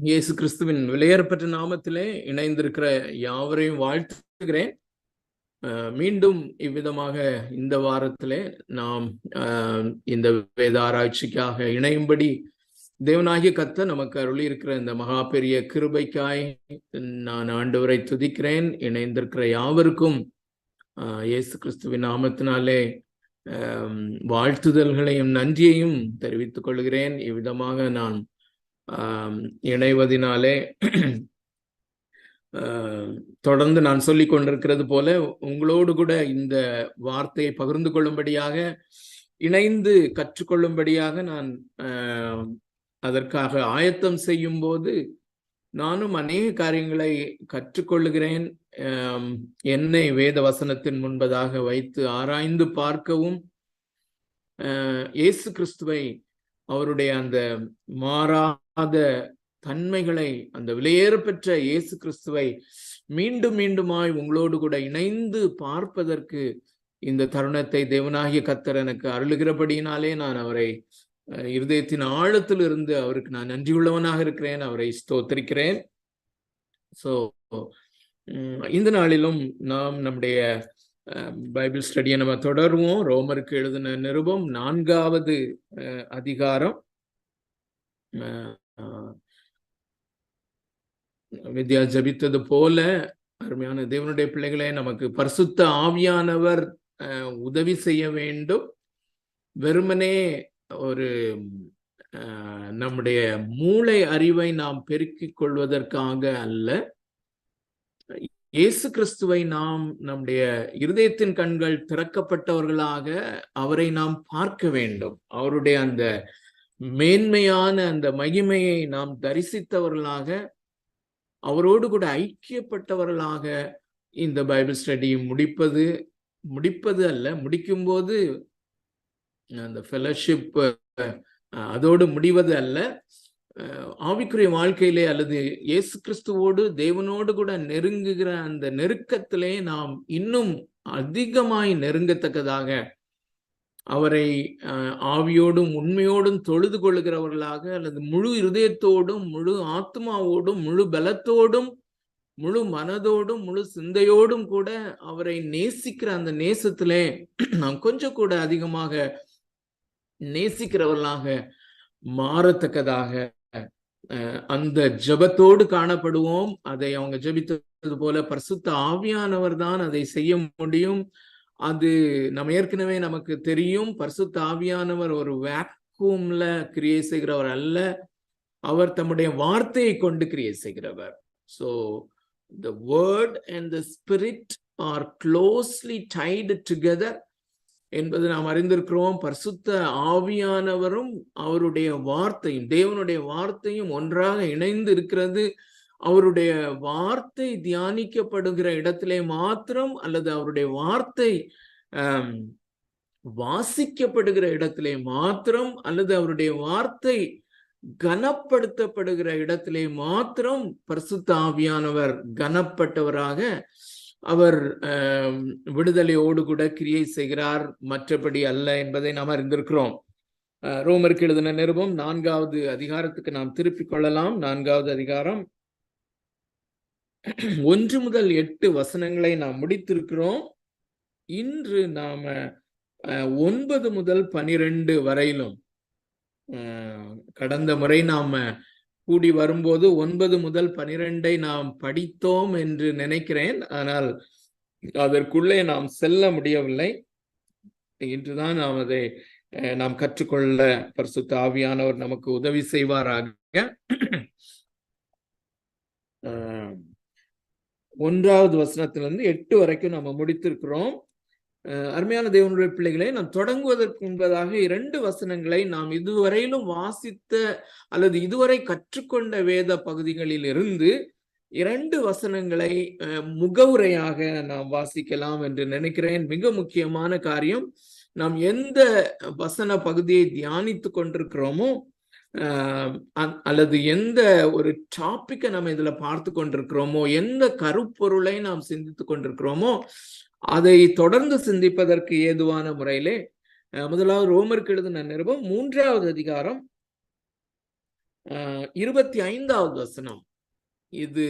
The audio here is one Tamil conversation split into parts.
இயேசு கிறிஸ்துவின் விலையேறப்பட்ட நாமத்திலே இணைந்திருக்கிற யாவரையும் வாழ்த்துகிறேன். மீண்டும் இவ்விதமாக இந்த வாரத்திலே நாம் இந்த வேத ஆராய்ச்சிக்காக இணையும்படி தேவனாகிய கர்த்தர் நமக்கு அருளி இருக்கிற இந்த மகா பெரிய கிருபைக்காய் நான் ஆண்டவரை துதிக்கிறேன். இணைந்திருக்கிற யாவருக்கும் இயேசு கிறிஸ்துவின் நாமத்தினாலே வாழ்த்துதல்களையும் நன்றியையும் தெரிவித்துக் கொள்கிறேன். இவ்விதமாக நான் இணைவதினாலே தொடர்ந்து நான் சொல்லிக் கொண்டிருக்கிறது போல உங்களோடு கூட இந்த வார்த்தையை பகிர்ந்து கொள்ளும்படியாக, இணைந்து கற்றுக்கொள்ளும்படியாக நான் அதற்காக ஆயத்தம் செய்யும் போது நானும் அநேக காரியங்களை கற்றுக்கொள்ளுகிறேன். என்னை வேத வசனத்தின் முன்பதாக வைத்து ஆராய்ந்து பார்க்கவும், இயேசு கிறிஸ்துவை அவருடைய அந்த மாறாத தன்மைகளை, அந்த விலையேறப்பெற்ற இயேசு கிறிஸ்துவை மீண்டும் மீண்டுமாய் உங்களோடு கூட இணைந்து பார்ப்பதற்கு இந்த தருணத்தை தேவனாகிய கர்த்தர் எனக்கு அருளுகிறபடியினாலே நான் அவரை இருதயத்தின் ஆழத்தில் இருந்து அவருக்கு நான் நன்றியுள்ளவனாக இருக்கிறேன். அவரை ஸ்தோத்திரிக்கிறேன். இந்த நாளிலும் நாம் நம்முடைய பைபிள் ஸ்டடியை நம்ம தொடருவோம். ரோமருக்கு எழுதின நிருபம் 4வது அதிகாரம். வித்யா ஜபித்தது போல அருமையான தேவனுடைய பிள்ளைகளே, நமக்கு பரிசுத்த ஆவியானவர் உதவி செய்ய வேண்டும். வெறுமனே ஒரு நம்முடைய மூளை அறிவை நாம் பெருக்கிக் கொள்வதற்காக அல்ல, இயேசு கிறிஸ்துவை நாம் நம்முடைய இருதயத்தின் கண்கள் திறக்கப்பட்டவர்களாக அவரை நாம் பார்க்க வேண்டும். அவருடைய அந்த மேன்மையான அந்த மகிமையை நாம் தரிசித்தவர்களாக, அவரோடு கூட ஐக்கியப்பட்டவர்களாக இந்த பைபிள் ஸ்டடி முடிப்பது அல்ல, முடிக்கும்போது அந்த ஃபெலோஷிப் அதோடு முடிவது அல்ல. ஆவிக்குரிய வாழ்க்கையிலே அல்லது இயேசு கிறிஸ்துவோடு தேவனோடு கூட நெருங்குகிற அந்த நெருக்கத்திலே நாம் இன்னும் அதிகமாய் நெருங்கத்தக்கதாக அவரை ஆவியோடும் உண்மையோடும் தொழுது கொள்ளுகிறவர்களாக, அல்லது முழு இருதயத்தோடும் முழு ஆத்மாவோடும் முழு பலத்தோடும் முழு மனதோடும் முழு சிந்தையோடும் கூட அவரை நேசிக்கிற அந்த நேசத்திலே நாம் கொஞ்சம் கூட அதிகமாக நேசிக்கிறவர்களாக மாறத்தக்கதாக அந்த ஜெபத்தோடு காணப்படுவோம். அதை அவங்க ஜெபித்தது போல பரிசுத்த ஆவியானவர் தான் அதை செய்ய முடியும். அது நம்ம ஏற்கனவே நமக்கு தெரியும். பரிசுத்த ஆவியானவர் ஒரு வேக்யூம்ல கிரியை செய்கிறவர் அல்ல, அவர் தம்முடைய வார்த்தையை கொண்டு கிரியை செய்கிறவர். So the word and the spirit are closely tied together என்பது நாம் அறிந்திருக்கிறோம். பரிசுத்த ஆவியானவரும் அவருடைய வார்த்தையும், தேவனுடைய வார்த்தையும் ஒன்றாக இணைந்து இருக்கிறது. அவருடைய வார்த்தை தியானிக்கப்படுகிற இடத்திலே மாத்திரம், அல்லது அவருடைய வார்த்தை வாசிக்கப்படுகிற இடத்திலே மாத்திரம், அல்லது அவருடைய வார்த்தை கனப்படுத்தப்படுகிற இடத்திலே மாத்திரம் பரிசுத்த ஆவியானவர் கனப்பட்டவராக அவர் விடுதலையோடு கூட கிரியை செய்கிறார், மற்றபடி அல்ல என்பதை நாம் அறிந்திருக்கிறோம். ரோமருக்கு எழுதின நிருபம் 4வது அதிகாரத்துக்கு நாம் திருப்பிக் கொள்ளலாம். 4வது அதிகாரம் 1 முதல் 8 வசனங்களை நாம் முடித்திருக்கிறோம். இன்று நாம 9 முதல் 12 வரையிலும், கடந்த முறை நாம கூடி வரும்போது 9 முதல் 12 நாம் படித்தோம் என்று நினைக்கிறேன். ஆனால் அதற்குள்ளே நாம் செல்ல முடியவில்லை. இன்றுதான் நாம் அதை நாம் கற்றுக்கொள்ள பரிசுத்த ஆவியானவர் நமக்கு உதவி செய்வாராக. 1வது வசனத்திலிருந்து 8 வரைக்கும் நம்ம முடித்திருக்கிறோம். அருமையான தேவனுடைய பிள்ளைகளை, நாம் தொடங்குவதற்கு முன்பதாக 2 வசனங்களை நாம் இதுவரையிலும் வாசித்த அல்லது இதுவரை கற்றுக்கொண்ட வேத பகுதிகளில் இருந்து 2 வசனங்களை முகவுரையாக நாம் வாசிக்கலாம் என்று நினைக்கிறேன். மிக முக்கியமான காரியம், நாம் எந்த வசன பகுதியை தியானித்து கொண்டிருக்கிறோமோ அல்லது எந்த ஒரு டாபிக்கை நம்ம இதுல பார்த்து கொண்டிருக்கிறோமோ, எந்த கருப்பொருளை நாம் சிந்தித்து கொண்டிருக்கிறோமோ அதை தொடர்ந்து சிந்திப்பதற்கு ஏதுவான முறையிலே முதலாவது ரோமருக்கு எழுதின நிருபம் 3வது அதிகாரம் 25வது வசனம், இது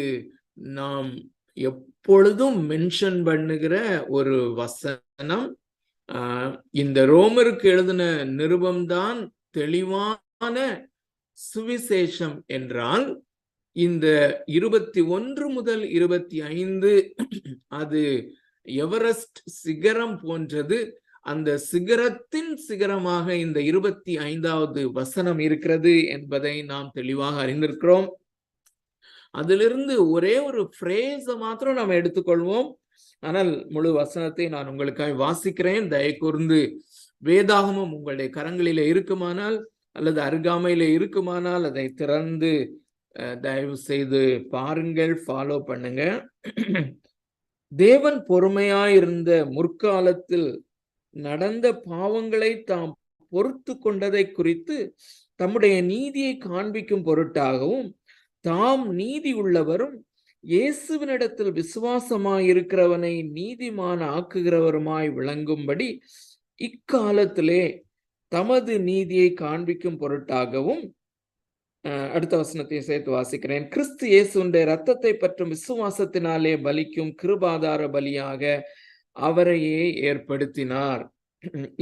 நாம் எப்பொழுதும் மென்ஷன் பண்ணுகிற ஒரு வசனம். இந்த ரோமருக்கு எழுதின நிருபம்தான் தெளிவான சுவிசேஷம் என்றால், இந்த 21 முதல் 25 அது எவரெஸ்ட் சிகரம் போன்றது. அந்த சிகரத்தின் சிகரமாக இந்த 25வது வசனம் இருக்கிறது என்பதை நாம் தெளிவாக அறிந்திருக்கிறோம். அதிலிருந்து ஒரே ஒரு பிரேஸ மாத்திரம் நாம் எடுத்துக்கொள்வோம். ஆனால் முழு வசனத்தை நான் உங்களுக்காக வாசிக்கிறேன். தயவு கூர்ந்து வேதாகமம் உங்களுடைய கரங்களிலே இருக்குமானால் அல்லது அருகாமையிலே இருக்குமானால் அதை திறந்து தயவு செய்து பாருங்கள், ஃபாலோ பண்ணுங்க. தேவன் பொறுமையாயிருந்த முற்காலத்தில் நடந்த பாவங்களை தாம் பொறுத்து கொண்டதை குறித்து தம்முடைய நீதியை காண்பிக்கும் பொருட்டாகவும் தாம் நீதி உள்ளவரும் இயேசுவினிடத்தில் விசுவாசமாயிருக்கிறவனை நீதிமான ஆக்குகிறவருமாய் விளங்கும்படி இக்காலத்திலே தமது நீதியை காண்பிக்கும் பொருட்டாகவும், அடுத்த வசனத்தை சேர்த்து வாசிக்கிறேன், கிறிஸ்து இயேசுடைய இரத்தத்தை பற்றும் விசுவாசத்தினாலே பலிக்கும் கிருபாதார பலியாக அவரையே ஏற்படுத்தினார்.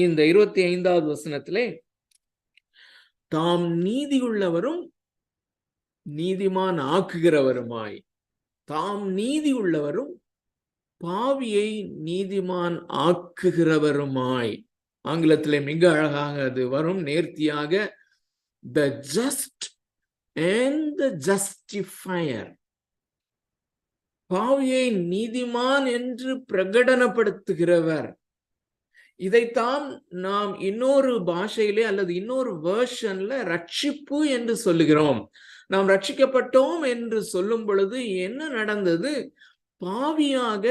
இந்த 25வது வசனத்திலே தாம் நீதியுள்ளவரும் நீதிமான் ஆக்குகிறவருமாய், தாம் நீதி உள்ளவரும் பாவியை நீதிமான் ஆக்குகிறவருமாய், ஆங்கிலத்திலே மிக அழகாக அது வரும் நேர்த்தியாக, the just and the justifier, பாவியை நீதிமான் என்று பிரகடனப்படுத்துகிறவர். இதைத்தான் நாம் இன்னொரு பாஷையிலே அல்லது இன்னொரு வெர்ஷன்ல ரட்சிப்பு என்று சொல்லுகிறோம். நாம் ரட்சிக்கப்பட்டோம் என்று சொல்லும் பொழுது என்ன நடந்தது? பாவியாக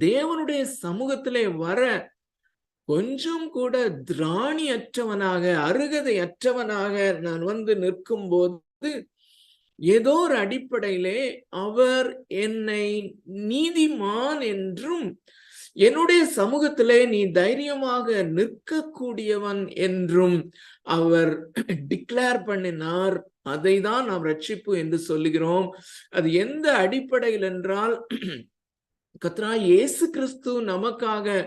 தேவனுடைய சமூகத்திலே வர கொஞ்சம் கூட திராணியற்றவனாக, அருகதையற்றவனாக நான் வந்து நிற்கும் போது ஏதோ ஒரு அடிப்படையிலே அவர் என்னை நீதிமான் என்றும் என்னுடைய சமூகத்திலே நீ தைரியமாக நிற்கக்கூடியவன் என்றும் அவர் டிக்ளேர் பண்ணினார். அதை தான் நாம் ரட்சிப்பு என்று சொல்லுகிறோம். அது எந்த அடிப்படையில் என்றால், கர்த்தராகிய இயேசு கிறிஸ்து நமக்காக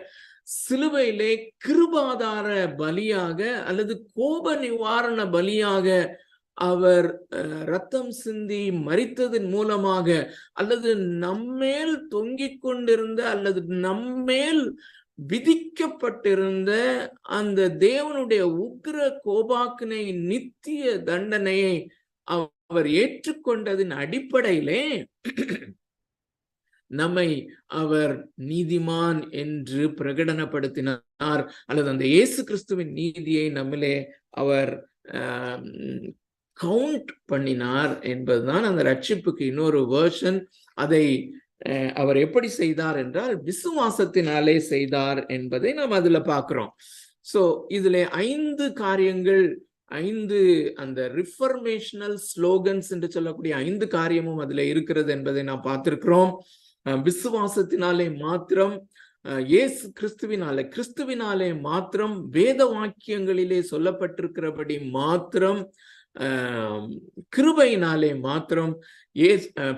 சிலுவையிலே கிருபாதார பலியாக அல்லது கோப நிவாரண பலியாக அவர் ரத்தம் சிந்தி மரித்ததன் மூலமாக, அல்லது நம்மேல் தொங்கிக் கொண்டிருந்த அல்லது நம்மேல் விதிக்கப்பட்டிருந்த அந்த தேவனுடைய உக்கிர கோபாக்கினை நித்திய தண்டனையை அவர் ஏற்றுக்கொண்டதின் அடிப்படையிலே நம்மை அவர் நீதிமான் என்று பிரகடனப்படுத்தினார், அல்லது அந்த இயேசு கிறிஸ்துவின் நீதியை நம்மிலே அவர் கவுண்ட் பண்ணினார் என்பதுதான் அந்த ரட்சிப்புக்கு இன்னொரு வேர்ஷன். அதை அவர் எப்படி செய்தார் என்றால் விசுவாசத்தினாலே செய்தார் என்பதை நாம் அதுல பார்க்கிறோம். சோ இதுல 5 காரியங்கள், 5 அந்த ரிஃபர்மேஷனல் ஸ்லோகன்ஸ் என்று சொல்லக்கூடிய 5 காரியமும் அதுல இருக்கிறது என்பதை நாம் பார்த்திருக்கிறோம். விசுவாசத்தினாலே மாத்திரம், இயேசு கிறிஸ்துவினாலே மாத்திரம், வேத வாக்கியங்களிலே சொல்லப்பட்டிருக்கிறபடி மாத்திரம், கிருபையினாலே மாத்திரம்,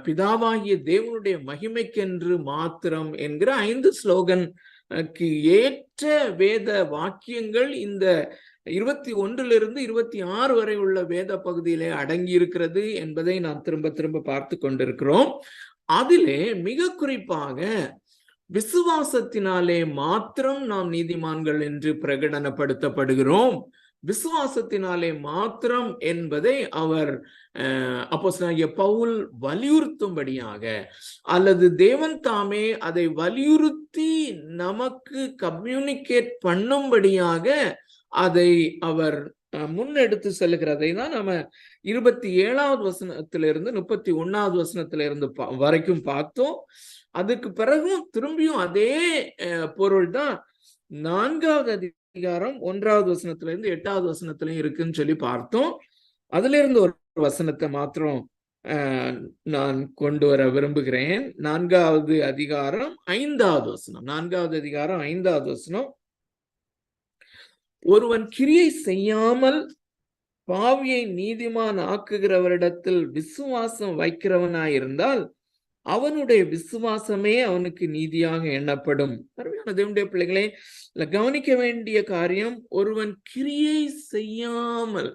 பிதாவாகிய தேவனுடைய மகிமைக்கென்று மாத்திரம் என்கிற 5 ஸ்லோகனுக்கு ஏற்ற வேத வாக்கியங்கள் இந்த 21 26 வரை உள்ள வேத பகுதியிலே அடங்கி இருக்கிறது என்பதை நாம் திரும்ப திரும்ப பார்த்து கொண்டிருக்கிறோம். அதிலே மிக குறிப்பாக விசுவாசத்தினாலே மாத்திரம் நாம் நீதிமான்கள் என்று பிரகடனப்படுத்தப்படுகிறோம், விசுவாசத்தினாலே மாத்திரம் என்பதை அவர் அப்போஸ்தலனாகிய பவுல் வலியுறுத்தும்படியாக, அல்லது தேவன் தாமே அதை வலியுறுத்தி நமக்கு கம்யூனிகேட் பண்ணும்படியாக அதை அவர் முன்னெடுத்து செல்கிறதை தான் நம்ம 27வது வசனத்திலிருந்து 31வது வசனத்திலிருந்து வரைக்கும் பார்த்தோம். அதுக்கு பிறகும் திரும்பியும் அதே பொருள் தான் 4வது அதிகாரம் 1வது வசனத்திலிருந்து 8வது வசனத்திலையும் இருக்குன்னு சொல்லி பார்த்தோம். அதுல இருந்து ஒரு வசனத்தை மாத்திரம் நான் கொண்டு வர விரும்புகிறேன். 4வது அதிகாரம் 5வது வசனம். 4வது அதிகாரம் 5வது வசனம், ஒருவன் கிரியை செய்யாமல் பாவியை நீதிமான் ஆக்குகிறவரிடத்தில் விசுவாசம் வைக்கிறவனாயிருந்தால் அவனுடைய விசுவாசமே அவனுக்கு நீதியாக எண்ணப்படும். அருமையான தேவனுடைய பிள்ளைகளே, கவனிக்க வேண்டிய காரியம், ஒருவன் கிரியை செய்யாமல்,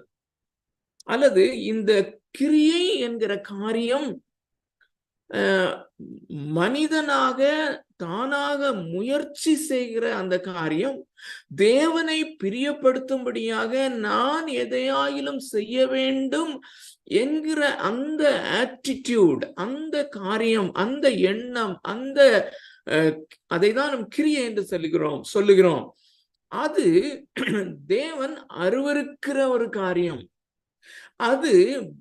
அல்லது இந்த கிரியை என்கிற காரியம் மனிதனாக தானாக முயற்சி செய்கிற அந்த காரியம் தேவனை பிரியப்படுத்தும்படியாக நான் எதையாயிலும் செய்ய வேண்டும் என்கிற அந்த ஆட்டிடியூட், அந்த காரியம், அந்த எண்ணம், அந்த அதை தான் நம் கிரியை என்று சொல்லுகிறோம். அது தேவன் அருவருக்கிற ஒரு காரியம். அது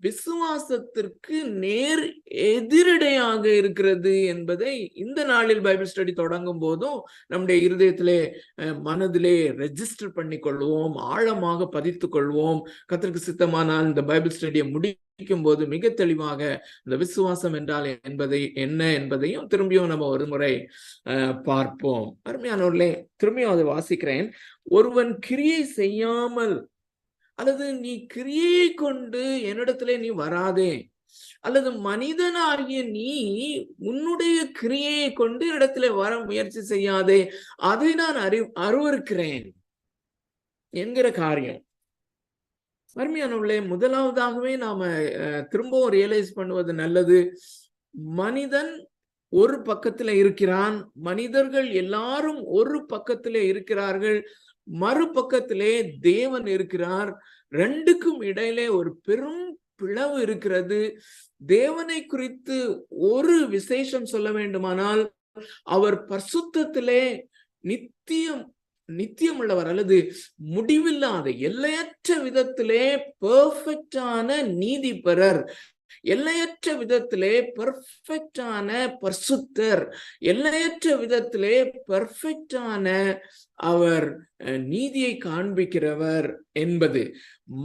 விசுவாசத்திற்கு நேர் எதிரடையாக இருக்கிறது என்பதை இந்த நாளில் பைபிள் ஸ்டடி தொடங்கும் போதும் நம்முடைய இருதயத்திலே, மனதிலே ரெஜிஸ்டர் பண்ணி கொள்வோம், ஆழமாக பதித்துக் கொள்வோம். கர்த்தருக்கு சித்தமானால் இந்த பைபிள் ஸ்டடியை முடிக்கும் போது மிக தெளிவாக இந்த விசுவாசம் என்றால் என்ன என்பதையும் திரும்பியும் நம்ம ஒரு முறை பார்ப்போம். அருமையானவர்களே, திரும்பியும் அதை வாசிக்கிறேன். ஒருவன் கிரியை செய்யாமல், அல்லது நீ கிரியை கொண்டு என்னிடத்திலே நீ வராதே, அல்லது மனிதனாகிய நீ உன்னுடைய கிரியை கொண்டு இடத்துல வர முயற்சி செய்யாதே, அதை நான் அருவருக்கிறேன் என்கிற காரியம். அருமையானவர்களே, முதலாவதாகவே நாம திரும்பவும் ரியலைஸ் பண்ணுவது நல்லது. மனிதன் ஒரு பக்கத்துல இருக்கிறான், மனிதர்கள் எல்லாரும் ஒரு பக்கத்திலே இருக்கிறார்கள், மறுபக்கத்திலே தேவன் இருக்கிறார். ரெண்டுக்கும் இடையிலே ஒரு பெரும் பிளவு இருக்கிறது. தேவனை குறித்து ஒரு விசேஷம் சொல்ல வேண்டுமானால், அவர் பரிசுத்தத்திலே நித்தியம் உள்ளவர், அல்லது முடிவில்லாத எல்லையற்ற விதத்திலே பெர்ஃபெக்டான நீதிபரர், எல்லையற்ற விதத்திலே பெர்ஃபெக்டான பரிசுத்தர், எல்லையற்ற விதத்திலே பெர்ஃபெக்டான அவர் நீதியை காண்பிக்கிறவர் என்பது.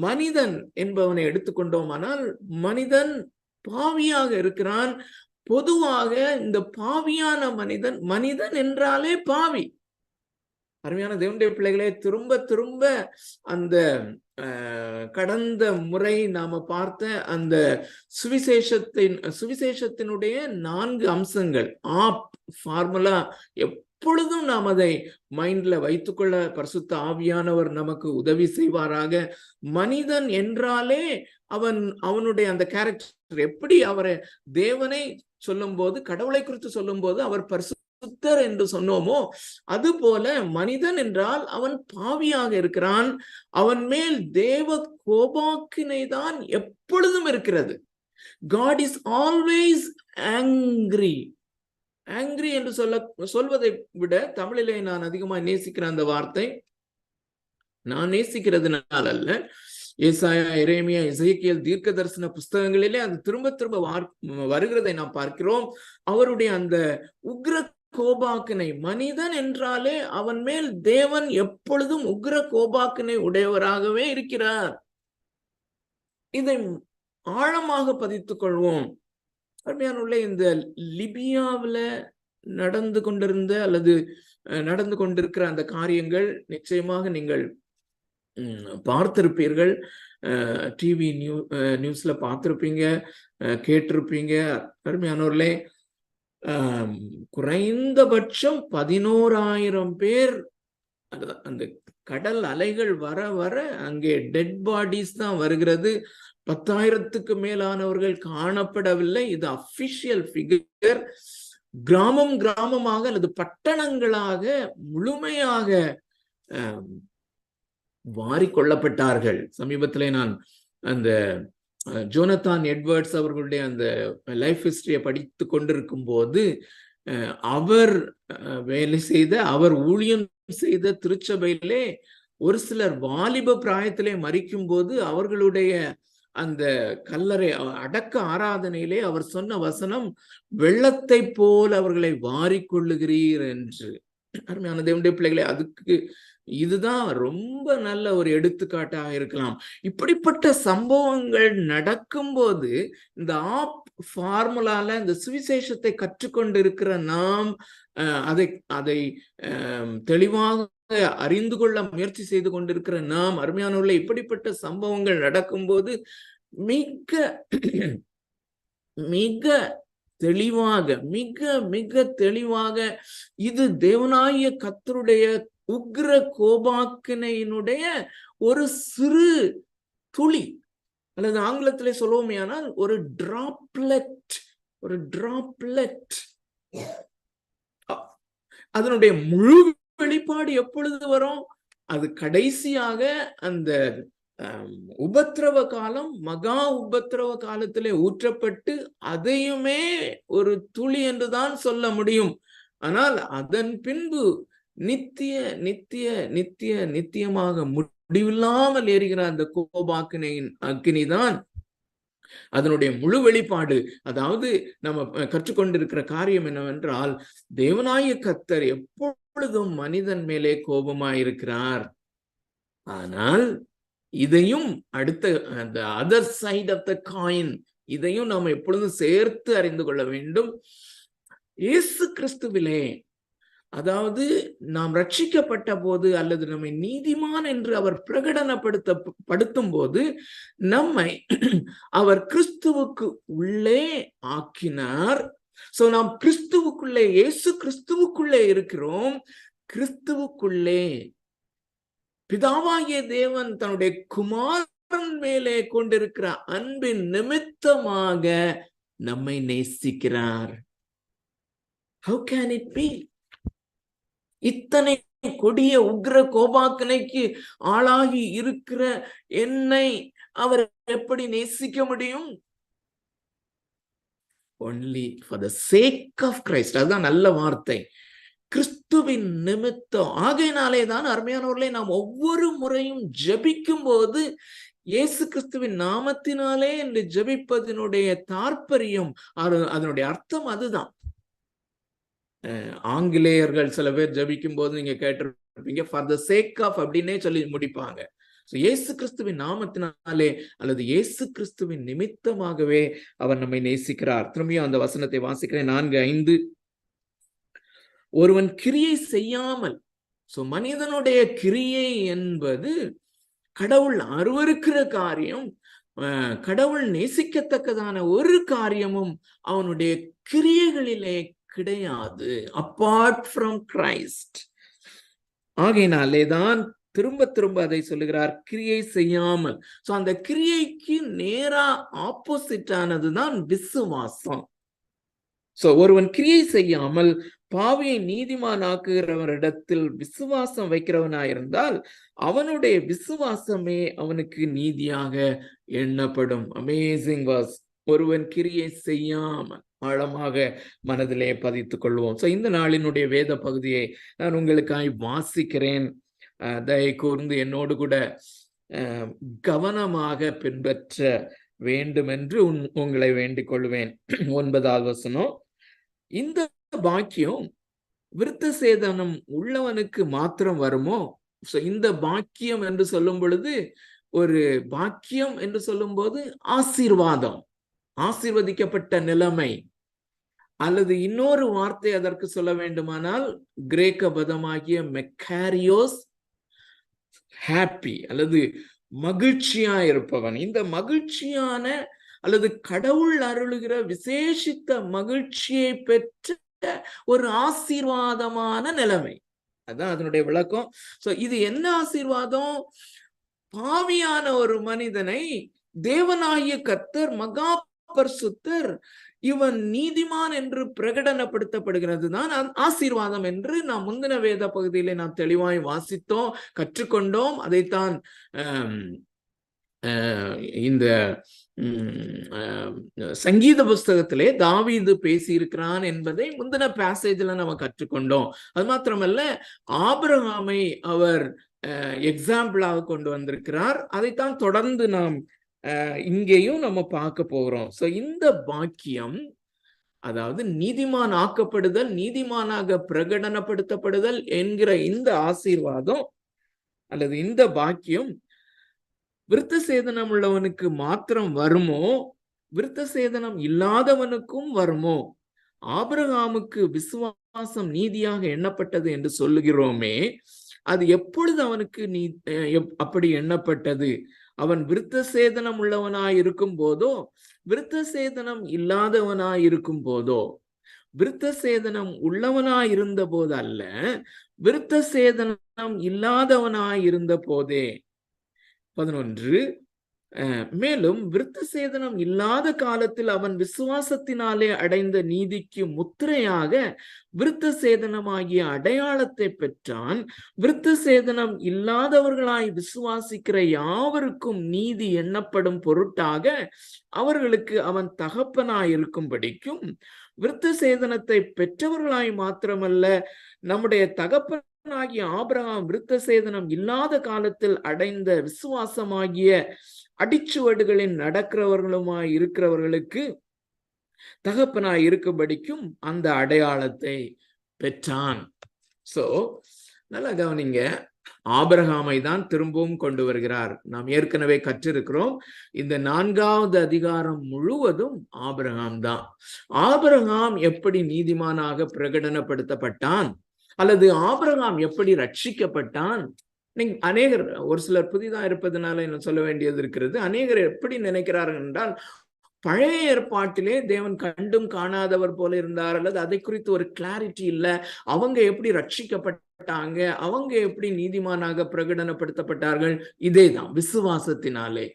மனிதன் என்பவனை எடுத்துக்கொண்டோமானால், மனிதன் பாவியாக இருக்கிறான். பொதுவாக இந்த பாவியான மனிதன் என்றாலே பாவி. அருமையான தேவனுடைய பிள்ளைகளே, திரும்ப திரும்ப அந்த கடந்த முறை நாம பார்த்த அந்த சுவிசேஷத்தினுடைய 4 அம்சங்கள், ஃபார்முலா, எப்பொழுதும் நாம் அதை மைண்ட்ல வைத்துக்கொள்ள பரிசுத்த ஆவியானவர் நமக்கு உதவி செய்வாராக. மனிதன் என்றாலே அவனுடைய அந்த கேரக்டர் எப்படி, அவரை தேவனை சொல்லும் போது, கடவுளை குறித்து சொல்லும் போது அவர் பரிசுத்தர் என்று சொன்னோமோ, அது போல மனிதன் என்றால் அவன் பாவியாக இருக்கிறான். அவன் மேல் தேவ கோபாக்கினை தான் எப்பொழுதும் இருக்கிறது. God is always angry. Angry என்று சொல்வதை விட தமிழிலே நான் அதிகமாக நேசிக்கிற அந்த வார்த்தை, நான் நேசிக்கிறதுனால அல்ல, ஏசாயா, எரேமியா, எசேக்கியேல் தீர்க்க தரிசன புஸ்தகங்களிலே அது திரும்ப திரும்ப வருகிறதை நாம் பார்க்கிறோம். அவருடைய அந்த உக்ர கோபாக்கினை, மனிதன் என்றாலே அவன் மேல் தேவன் எப்பொழுதும் உக்ர கோபாக்கினை உடையவராகவே இருக்கிறார். இதை ஆழமாக பதித்துக் கொள்வோம். அருமையானுள்ள, இந்த லிபியாவில் நடந்து கொண்டிருந்த அல்லது நடந்து கொண்டிருக்கிற அந்த காரியங்கள் நிச்சயமாக நீங்கள் பார்த்திருப்பீர்கள். டிவி நியூஸ்ல பார்த்திருப்பீங்க, கேட்டிருப்பீங்க. அருமையானவர்களே, குறைந்தபட்சம் 11,000 பேர் அந்த கடல் அலைகள் வர வர அங்கே டெட் பாடிஸ் தான் வருகிறது. 10,000க்கு மேலானவர்கள் காணப்படவில்லை. இது அபிஷியல் ஃபிகர். கிராமமாக அல்லது பட்டணங்களாக முழுமையாக வாரிக்கொள்ளப்பட்டார்கள். சமீபத்திலே நான் அந்த ஜோனத்தான் எட்வர்ட்ஸ் அவர்களுடைய அந்த லைஃப் ஹிஸ்டரியை படித்து கொண்டிருக்கும் போது, அவர் வேலை செய்த, அவர் ஊழியம் செய்த திருச்சபையிலே ஒரு சிலர் வாலிப பிராயத்திலே மரிக்கும் போது அவர்களுடைய அந்த கல்லறை அடக்க ஆராதனையிலே அவர் சொன்ன வசனம், வெள்ளத்தை போல் அவர்களை வாரிக்கொள்ளுகிறீர் என்று. அருமையான தேவனுடைய பிள்ளைகளே, அதுக்கு இதுதான் ரொம்ப நல்ல ஒரு எடுத்துக்காட்டாக இருக்கலாம். இப்படிப்பட்ட சம்பவங்கள் நடக்கும்போது இந்த ஃபார்முலால இந்த சுவிசேஷத்தை கற்றுக்கொண்டு இருக்கிற நாம் அதை தெளிவாக அறிந்து கொள்ள முயற்சி செய்து கொண்டிருக்கிற நாம், அருமையானவர்களே, இப்படிப்பட்ட சம்பவங்கள் நடக்கும்போது மிக மிக தெளிவாக மிக மிக தெளிவாக இது தேவனாகிய கர்த்தருடைய உக்ர கோபாக்கினையினுடைய ஒரு சிறு துளி, அல்லது ஆங்கிலத்திலே சொல்லுவோமேயானால் ஒரு டிராப்லெட், அதனுடைய முழு வெளிப்பாடு எப்பொழுது வரும்? அது கடைசியாக அந்த உபத்திரவ காலம், மகா உபத்திரவ காலத்திலே ஊற்றப்பட்டு அதையுமே ஒரு துளி என்றுதான் சொல்ல முடியும். ஆனால் அதன் பின்பு நித்திய நித்திய நித்திய நித்தியமாக முடிவில்லாமல் எரிகிற அந்த கோபாக்கினையின் அக்கினிதான் அதனுடைய முழு வெளிப்பாடு. அதாவது நம்ம கற்றுக்கொண்டிருக்கிற காரியம் என்னவென்றால், தேவனாகிய கர்த்தர் எப்பொழுதும் மனிதன் மேலே கோபமாயிருக்கிறார். ஆனால் இதையும் அடுத்த அந்த other side of the coin, இதையும் நாம் எப்பொழுதும் சேர்த்து அறிந்து கொள்ள வேண்டும். இயேசு கிறிஸ்துவிலே, அதாவது நாம் ரட்சிக்கப்பட்ட போது அல்லது நம்மை நீதிமான் என்று அவர் பிரகடனப்படுத்தும் போது நம்மை அவர் கிறிஸ்துவுக்கு உள்ளே ஆக்கினார். சோ நாம் கிறிஸ்துவுக்குள்ளே, இயேசு கிறிஸ்துவுக்குள்ளே இருக்கிறோம். கிறிஸ்துவுக்குள்ளே பிதாவாகிய தேவன் தன்னுடைய குமாரன் மேலே கொண்டிருக்கிற அன்பின் நிமித்தமாக நம்மை நேசிக்கிறார். How can it be? இத்தனை கொடிய உக்ர கோபாக்கினைக்கு ஆளாகி இருக்கிற என்னை அவர் எப்படி நேசிக்க முடியும்? Only for the sake of Christ. அதுதான் நல்ல வார்த்தை, கிறிஸ்துவின் நிமித்தம். ஆகையினாலே தான் அருமையானவர்களே, நாம் ஒவ்வொரு முறையும் ஜெபிக்கும் போது இயேசு கிறிஸ்துவின் நாமத்தினாலே என்று ஜெபிப்பதனுடைய தாற்பயம், அதனுடைய அர்த்தம் அதுதான். ஆங்கிலேயர்கள் சில பேர் ஜபிக்கும் போது நீங்க கேட்டிருப்பீங்க, ஃபார் த சேக் ஆஃப் அப்படின்னே சொல்லி முடிப்பாங்க. இயேசு கிறிஸ்துவின் நாமத்தினாலே அல்லது இயேசு கிறிஸ்துவின் நிமித்தமாகவே அவர் நம்மை நேசிக்கிறார். திரும்பியும் அந்த வசனத்தை வாசிக்கிறேன், 4:5. ஒருவன் கிரியை செய்யாமல், மனிதனுடைய கிரியை என்பது கடவுள் அருவருக்கிற காரியம், கடவுள் நேசிக்கத்தக்கதான ஒரு காரியமும் அவனுடைய கிரியைகளிலே கிடையாது, அப்பார்ட் ஃப்ரம் கிரைஸ்ட். ஆகையினாலே தான் திரும்ப திரும்ப அதை சொல்லுகிறார், கிரியை செய்யாமல். அந்த கிரியைக்கு நேரா ஆப்போசிட் ஆனதுதான் விசுவாசம். ஒருவன் கிரியை செய்யாமல் பாவியை நீதிமான் ஆக்குகிறவரிடத்தில் விசுவாசம் வைக்கிறவனாயிருந்தால் அவனுடைய விசுவாசமே அவனுக்கு நீதியாக எண்ணப்படும். Amazing was. ஒருவன் கிரியை செய்யாமல் ஆழமாக மனதிலே பதித்துக் கொள்வோம். இந்த நாளினுடைய வேத பகுதியை நான் உங்களுக்காய் வாசிக்கிறேன். தயை கூர்ந்து என்னோடு கூட கவனமாக பின்பற்ற வேண்டும் என்று உங்களை வேண்டிக் கொள்வேன். 9வது வசனம், இந்த பாக்கியம் விருத்த சேதனம் உள்ளவனுக்கு மாத்திரம் வருமோ? இந்த பாக்கியம் என்று சொல்லும் பொழுது, ஒரு பாக்கியம் என்று சொல்லும் போது ஆசீர்வாதம், ஆசீர்வதிக்கப்பட்ட நிலைமை, அல்லது இன்னொரு வார்த்தை அதற்கு சொல்ல வேண்டுமானால் கிரேக்க பதமாகிய மெக்காரியோஸ், ஹாப்பி அல்லது மகிழ்ச்சியா இருப்பவன். இந்த மகிழ்ச்சியான அல்லது கடவுள் அருளுகிற விசேஷித்த மகிழ்ச்சியை பெற்ற ஒரு ஆசீர்வாதமான நிலைமை, அதான் அதனுடைய விளக்கம். இது என்ன ஆசீர்வாதம்? பாவியான ஒரு மனிதனை தேவனாகிய கர்த்தர், மகா பரிசுத்தர், இவன் நீதிமான் என்று பிரகடனப்படுத்தப்படுகிறது தான் ஆசீர்வாதம் என்று நாம் முந்தின வேத பகுதியிலே நாம் தெளிவாய் வாசித்தோம், கற்றுக்கொண்டோம். அதைத்தான் இந்த சங்கீத புஸ்தகத்திலே தாவீது பேசியிருக்கிறான் என்பதை முந்தின பேசேஜ்ல நம்ம கற்றுக்கொண்டோம். அது மாத்திரமல்ல, ஆபிரகாமை அவர் எக்ஸாம்பிளாக கொண்டு வந்திருக்கிறார். அதைத்தான் தொடர்ந்து நாம் இங்கேயும் நம்ம பார்க்க போகிறோம். இந்த பாக்கியம், அதாவது நீதிமான் ஆக்கப்படுதல், நீதிமானாக பிரகடனப்படுத்தப்படுதல் என்கிற இந்த ஆசீர்வாதம் அல்லது இந்த பாக்கியம் விருத்த சேதனம் உள்ளவனுக்கு மாத்திரம் வருமோ? விருத்த சேதனம் இல்லாதவனுக்கும் வருமோ? ஆபிரகாமுக்கு விசுவாசம் நீதியாக எண்ணப்பட்டது என்று சொல்லுகிறோமே, அது எப்பொழுது அவனுக்கு அப்படி எண்ணப்பட்டது? அவன் விருத்த சேதனம் உள்ளவனாய் இருக்கும் போதோ, விருத்த சேதனம் இல்லாதவனாய் இருக்கும் போதோ? விருத்த சேதனம் உள்ளவனாய் இருந்த போது அல்ல, விருத்த சேதனம் இல்லாதவனாய் இருந்த போதே. 11. மேலும் விருத்த சேதனம் இல்லாத காலத்தில் அவன் விசுவாசத்தினாலே அடைந்த நீதிக்கு முத்திரையாக விருத்த சேதனமாகிய அடையாளத்தை பெற்றான். விருத்த சேதனம் இல்லாதவர்களாய் விசுவாசிக்கிற யாவருக்கும் நீதி எண்ணப்படும் பொருட்டாக அவர்களுக்கு அவன் தகப்பனாய் இருக்கும்படிக்கும், விருத்த சேதனத்தை பெற்றவர்களாய் மாத்திரமல்ல, நம்முடைய தகப்பனாகிய ஆபிரகாம் விருத்த சேதனம் இல்லாத காலத்தில் அடைந்த விசுவாசமாகிய அடிச்சுவடுகளின் நடக்கிறவர்களுமாய் இருக்கிறவர்களுக்கு தகப்பனாய் இருக்கும்படிக்கும் அந்த அடையாளத்தை பெற்றான். சோ நல்லா கவனிங்க, ஆபிரகாமை தான் திரும்பவும் கொண்டு வருகிறார். நாம் ஏற்கனவே கற்றிருக்கிறோம், இந்த 4வது அதிகாரம் முழுவதும் ஆபிரகாம் தான். ஆபிரகாம் எப்படி நீதிமானாக பிரகடனப்படுத்தப்பட்டான், அல்லது ஆபிரகாம் எப்படி ரட்சிக்கப்பட்டான்? நீங்க அநேகர், ஒரு சிலர் புதிதா இருப்பதனால என்ன சொல்ல வேண்டியது இருக்கிறது. அநேகர் எப்படி நினைக்கிறார்கள் என்றால், பழைய ஏற்பாட்டிலே தேவன் கண்டும் காணாதவர் போல இருந்தார், அல்லது அதை குறித்து ஒரு கிளாரிட்டி இல்லை, அவங்க எப்படி ரட்சிக்கப்பட்டாங்க, அவங்க எப்படி நீதிமானாக பிரகடனப்படுத்தப்பட்டார்கள்? இதேதான், விசுவாசத்தினாலே.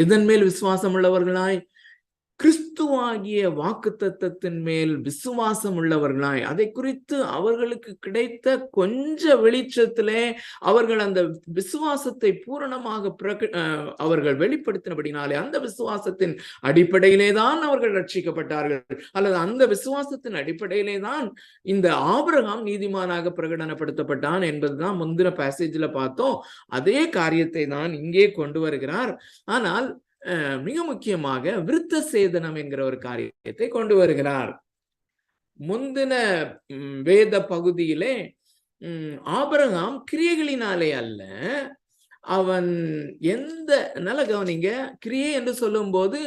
எதன் மேல் விசுவாசம் உள்ளவர்களாய்? கிறிஸ்துவாகிய வாக்குத்தத்தத்தின் மேல் விசுவாசம் உள்ளவர்களாய். அதை குறித்து அவர்களுக்கு கிடைத்த கொஞ்ச வெளிச்சத்திலே அவர்கள் அந்த விசுவாசத்தை பூரணமாக அவர்கள் வெளிப்படுத்தினபடினாலே அந்த விசுவாசத்தின் அடிப்படையிலே தான் அவர்கள் ரட்சிக்கப்பட்டார்கள், அல்லது அந்த விசுவாசத்தின் அடிப்படையிலே தான் இந்த ஆபிரகாம் நீதிமானாக பிரகடனப்படுத்தப்பட்டான் என்பதுதான் முந்தின பேசேஜ்ல பார்த்தோம். அதே காரியத்தை தான் இங்கே கொண்டு வருகிறார். ஆனால் மிக முக்கியமாக விருத்த சேதனம் என்கிற ஒரு காரியத்தை கொண்டு வருகிறார். முந்தின வேத பகுதியிலே ஆபிரகாம் கிரியைகளினாலே அல்ல, அவன் எந்த, நல்ல கவனிங்க, கிரியை என்று சொல்லும் போது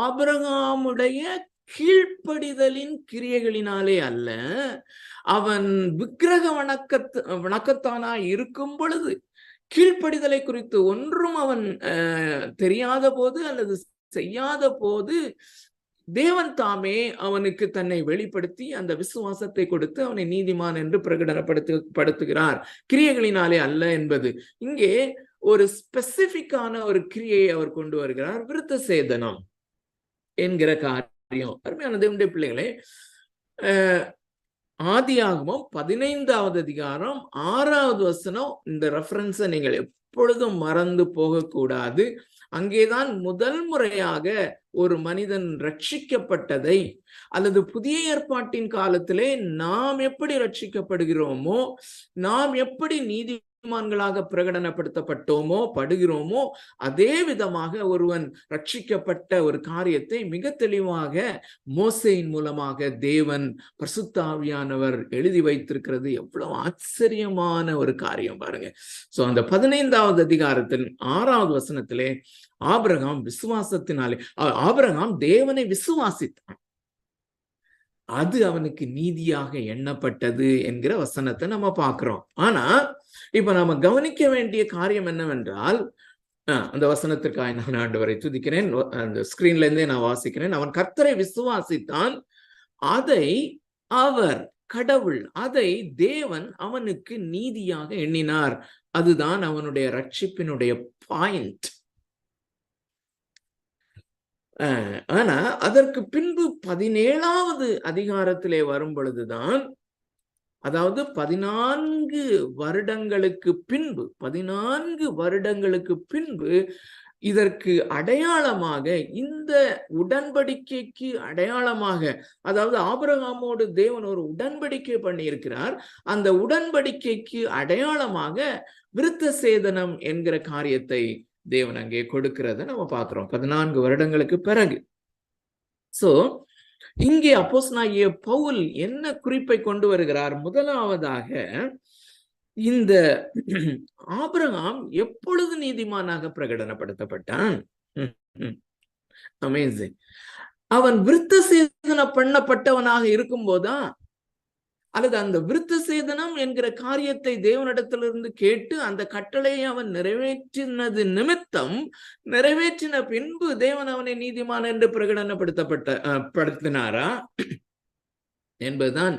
ஆபிரகாமுடைய கீழ்ப்படிதலின் கிரியைகளினாலே அல்ல, அவன் விக்கிரக வணக்கத்தானா இருக்கும் பொழுது கீழ்ப்படிதலை குறித்து ஒன்றும் அவன் தெரியாத போது அல்லது செய்யாத போது தேவன் தாமே அவனுக்கு தன்னை வெளிப்படுத்தி அந்த விசுவாசத்தை கொடுத்து அவனை நீதிமான் என்று பிரகடனப்படுத்துகிறார். கிரியைகளினாலே அல்ல என்பது இங்கே ஒரு ஸ்பெசிபிக்கான ஒரு கிரியையை அவர் கொண்டு வருகிறார், விருத்த சேதனம் என்கிற காரியம். அருமையான தேவனுடைய பிள்ளைகளே, ஆதியாகமம் 15வது அதிகாரம் 6வது வசனம், இந்த ரெஃபரன்ஸை நீங்கள் எப்பொழுதும் மறந்து போகக்கூடாது. அங்கேதான் முதல் முறையாக ஒரு மனிதன் ரட்சிக்கப்பட்டதை, அல்லது புதிய ஏற்பாட்டின் காலத்திலே நாம் எப்படி ரட்சிக்கப்படுகிறோமோ, நாம் எப்படி நீதிமான்களாக பிரகடனப்படுத்தப்பட்டோமோ படுகிறோமோ, அதே விதமாக ஒருவன் ரட்சிக்கப்பட்ட ஒரு காரியத்தை மிக தெளிவாக மோசேயின் மூலமாக தேவன் பரிசுத்த ஆவியானவர் எழுதி வைத்திருக்கிறது. எவ்வளவு ஆச்சரியமான ஒரு காரியம் பாருங்க. சோ அந்த 15வது அதிகாரத்தின் 6வது வசனத்திலே ஆபிரகாம் விசுவாசத்தினாலே, ஆபிரகாம் தேவனை விசுவாசித்தான், அது அவனுக்கு நீதியாக எண்ணப்பட்டது என்கிற வசனத்தை நம்ம பார்க்கிறோம். ஆனா இப்ப நாம கவனிக்க வேண்டிய காரியம் என்னவென்றால், அந்த வசனத்திற்காக நான் ஆண்டவரை துதிக்கிறேன். அந்த ஸ்கிரீன்ல இருந்தே நான் வாசிக்கிறேன். அவன் கர்த்தரை விசுவாசித்தான், அதை அவர், கடவுள், அதை தேவன் அவனுக்கு நீதியாக எண்ணினார். அதுதான் அவனுடைய ரட்சிப்பினுடைய பாயிண்ட். ஆனா அதற்கு பின்பு 17வது அதிகாரத்திலே வரும் பொழுதுதான், அதாவது 14 வருடங்களுக்கு பின்பு இதற்கு அடையாளமாக, இந்த உடன்படிக்கைக்கு அடையாளமாக, அதாவது ஆபிரகாமோடு தேவன் ஒரு உடன்படிக்கை பண்ணி இருக்கிறார், அந்த உடன்படிக்கைக்கு அடையாளமாக விருத்த சேதனம் என்கிற காரியத்தை தேவன் அங்கே கொடுக்கிறத நம்ம பார்க்கிறோம் 14 வருடங்களுக்கு பிறகு. சோ இங்கே அப்போஸ்தலனாகிய பவுல் என்ன குறிப்பை கொண்டு வருகிறார்? முதலாவதாக, இந்த ஆபிரகாம் எப்பொழுது நீதிமானாக பிரகடனப்படுத்தப்பட்டான்? அமேசிங். அவன் விருத்த சேதனம் பண்ணப்பட்டவனாக இருக்கும் போதா, அல்லது அந்த விருத்த சேதனம் என்கிற காரியத்தை தேவனிடத்திலிருந்து கேட்டு அந்த கட்டளையை அவன் நிறைவேற்றினது நிமித்தம், நிறைவேற்றின பின்பு தேவன் அவனை நீதிமான் என்று படுத்தினாரா என்பதுதான்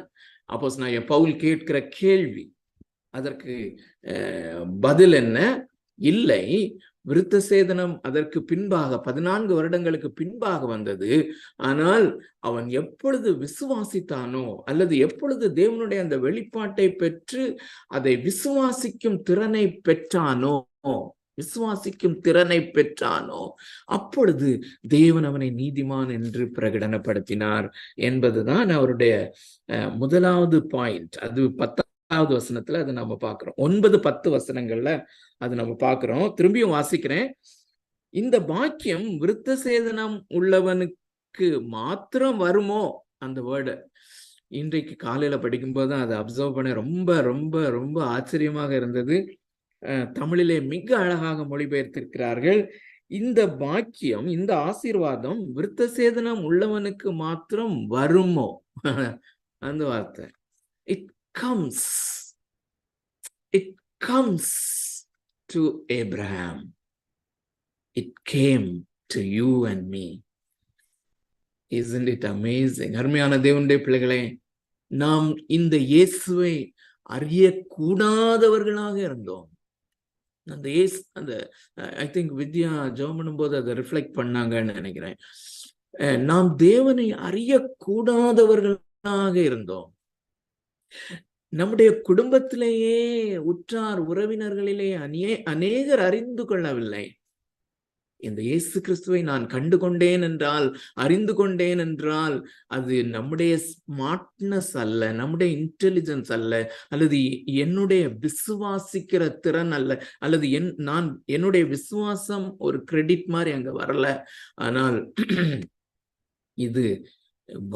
அப்போஸ்தலனாகிய பவுல் கேட்கிற கேள்வி. அதற்கு பதில் என்ன? இல்லை, விருத்த சேதனம் அதற்கு பின்பாக 14 வருடங்களுக்கு பின்பாக வந்தது. ஆனால் அவன் எப்பொழுது விசுவாசித்தானோ அல்லது எப்பொழுது தேவனுடைய அந்த வெளிப்பாட்டை பெற்று அதை விசுவாசிக்கும் திறனை பெற்றானோ அப்பொழுது தேவன் அவனை நீதிமான் என்று பிரகடனப்படுத்தினார் என்பதுதான் அவருடைய முதலாவது பாயிண்ட். அது 10வது வசனத்துல அது நம்ம பார்க்கிறோம். 9-10 வசனங்கள்ல அது நம்ம பார்க்கிறோம். திரும்பியும் வாசிக்கிறேன். இந்த பாக்கியம் விருத்த சேதனம் உள்ளவனுக்கு மாத்திரம் வருமோ? அந்த வேர்டு இன்றைக்கு காலையில படிக்கும்போது அதை அப்சர்வ் பண்ண ரொம்ப ரொம்ப ரொம்ப ஆச்சரியமாக இருந்தது. தமிழிலே மிக அழகாக மொழிபெயர்த்திருக்கிறார்கள். இந்த பாக்கியம், இந்த ஆசீர்வாதம் விருத்த சேதனம் உள்ளவனுக்கு மாத்திரம் வருமோ? அந்த வார்த்தை it comes to Abraham. It came to you and me. Isn't it amazing? அருமையான தேவனுடைய பிள்ளைகளே, நாம் இந்த இயேசுவை அறியக்கூடாதவர்களாக இருந்தோம். அந்த ஐ திங்க் வித்யா ஜெபம் பண்ணும்போது அதை ரிஃப்ளெக்ட் பண்ணாங்கன்னு நினைக்கிறேன். நாம் தேவனை அறியக்கூடாதவர்களாக இருந்தோம். நம்முடைய குடும்பத்திலேயே உற்றார் உறவினர்களிலே அநேகர் அறிந்து கொள்ளவில்லை. இந்த இயேசு கிறிஸ்துவை நான் கண்டு கொண்டேன் என்றால், அறிந்து கொண்டேன் என்றால், அது நம்முடைய ஸ்மார்ட்னஸ் அல்ல, நம்முடைய இன்டெலிஜென்ஸ் அல்ல, அல்லது என்னுடைய விசுவாசிக்கிற திறன் அல்ல, அல்லது என்னுடைய விசுவாசம் ஒரு கிரெடிட் மாதிரி அங்க வரல. ஆனால் இது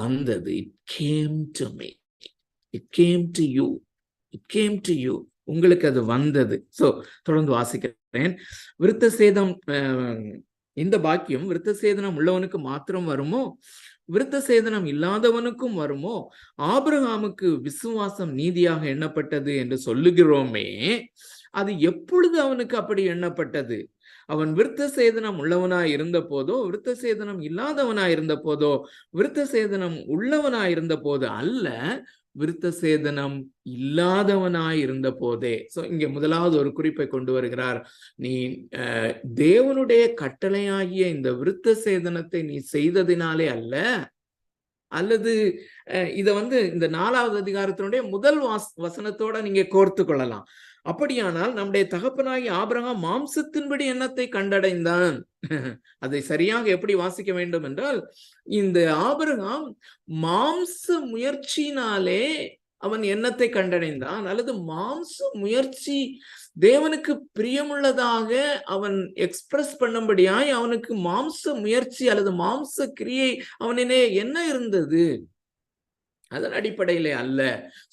வந்தது. It came to me, it came to you, it came to you. உங்களுக்கு அது வந்தது. சோ தொடர்ந்து வாசிக்கிறேன். விருத்த சேதம், இந்த பாக்கியம் விருத்த சேதனம் உள்ளவனுக்கு மாத்திரம் வருமோ? விருத்த சேதனம் இல்லாதவனுக்கும் வருமோ? ஆபிரகாமுக்கு விசுவாசம் நீதியாக எண்ணப்பட்டது என்று சொல்லுகிறோமே, அது எப்பொழுது அவனுக்கு அப்படி எண்ணப்பட்டது? அவன் விருத்த சேதனம் உள்ளவனாய் இருந்த போதோ, விருத்த சேதனம் இல்லாதவனாய் இருந்த போதோ, விருத்த சேதனம் உள்ளவனாய் இருந்த போது அல்ல, விருத்த சேதனம் இல்லாதவனாய் இருந்த போதே. சோ இங்க முதலாவது ஒரு குறிப்பை கொண்டு வருகிறார். நீ தேவனுடைய கட்டளையாகிய இந்த விருத்த சேதனத்தை நீ செய்ததினாலே அல்ல, அல்லது இத இந்த 4வது அதிகாரத்தினுடைய முதல் வசனத்தோட நீங்க கோர்த்து கொள்ளலாம். அப்படியானால் நம்முடைய தகப்பனாகி ஆபிரகாம் மாம்சத்தின்படி எண்ணத்தை கண்டடைந்தான். அதை சரியாக எப்படி வாசிக்க வேண்டும் என்றால், இந்த ஆபிரகாம் மாம்ச முயற்சியினாலே அவன் எண்ணத்தை கண்டடைந்தான், அல்லது மாம்ச முயற்சி தேவனுக்கு பிரியமுள்ளதாக அவன் எக்ஸ்பிரஸ் பண்ணும்படியாய் அவனுக்கு மாம்ச முயற்சி அல்லது மாம்ச கிரியை அவனிலே என்ன இருந்தது? அதன் அடிப்படையிலே அல்ல.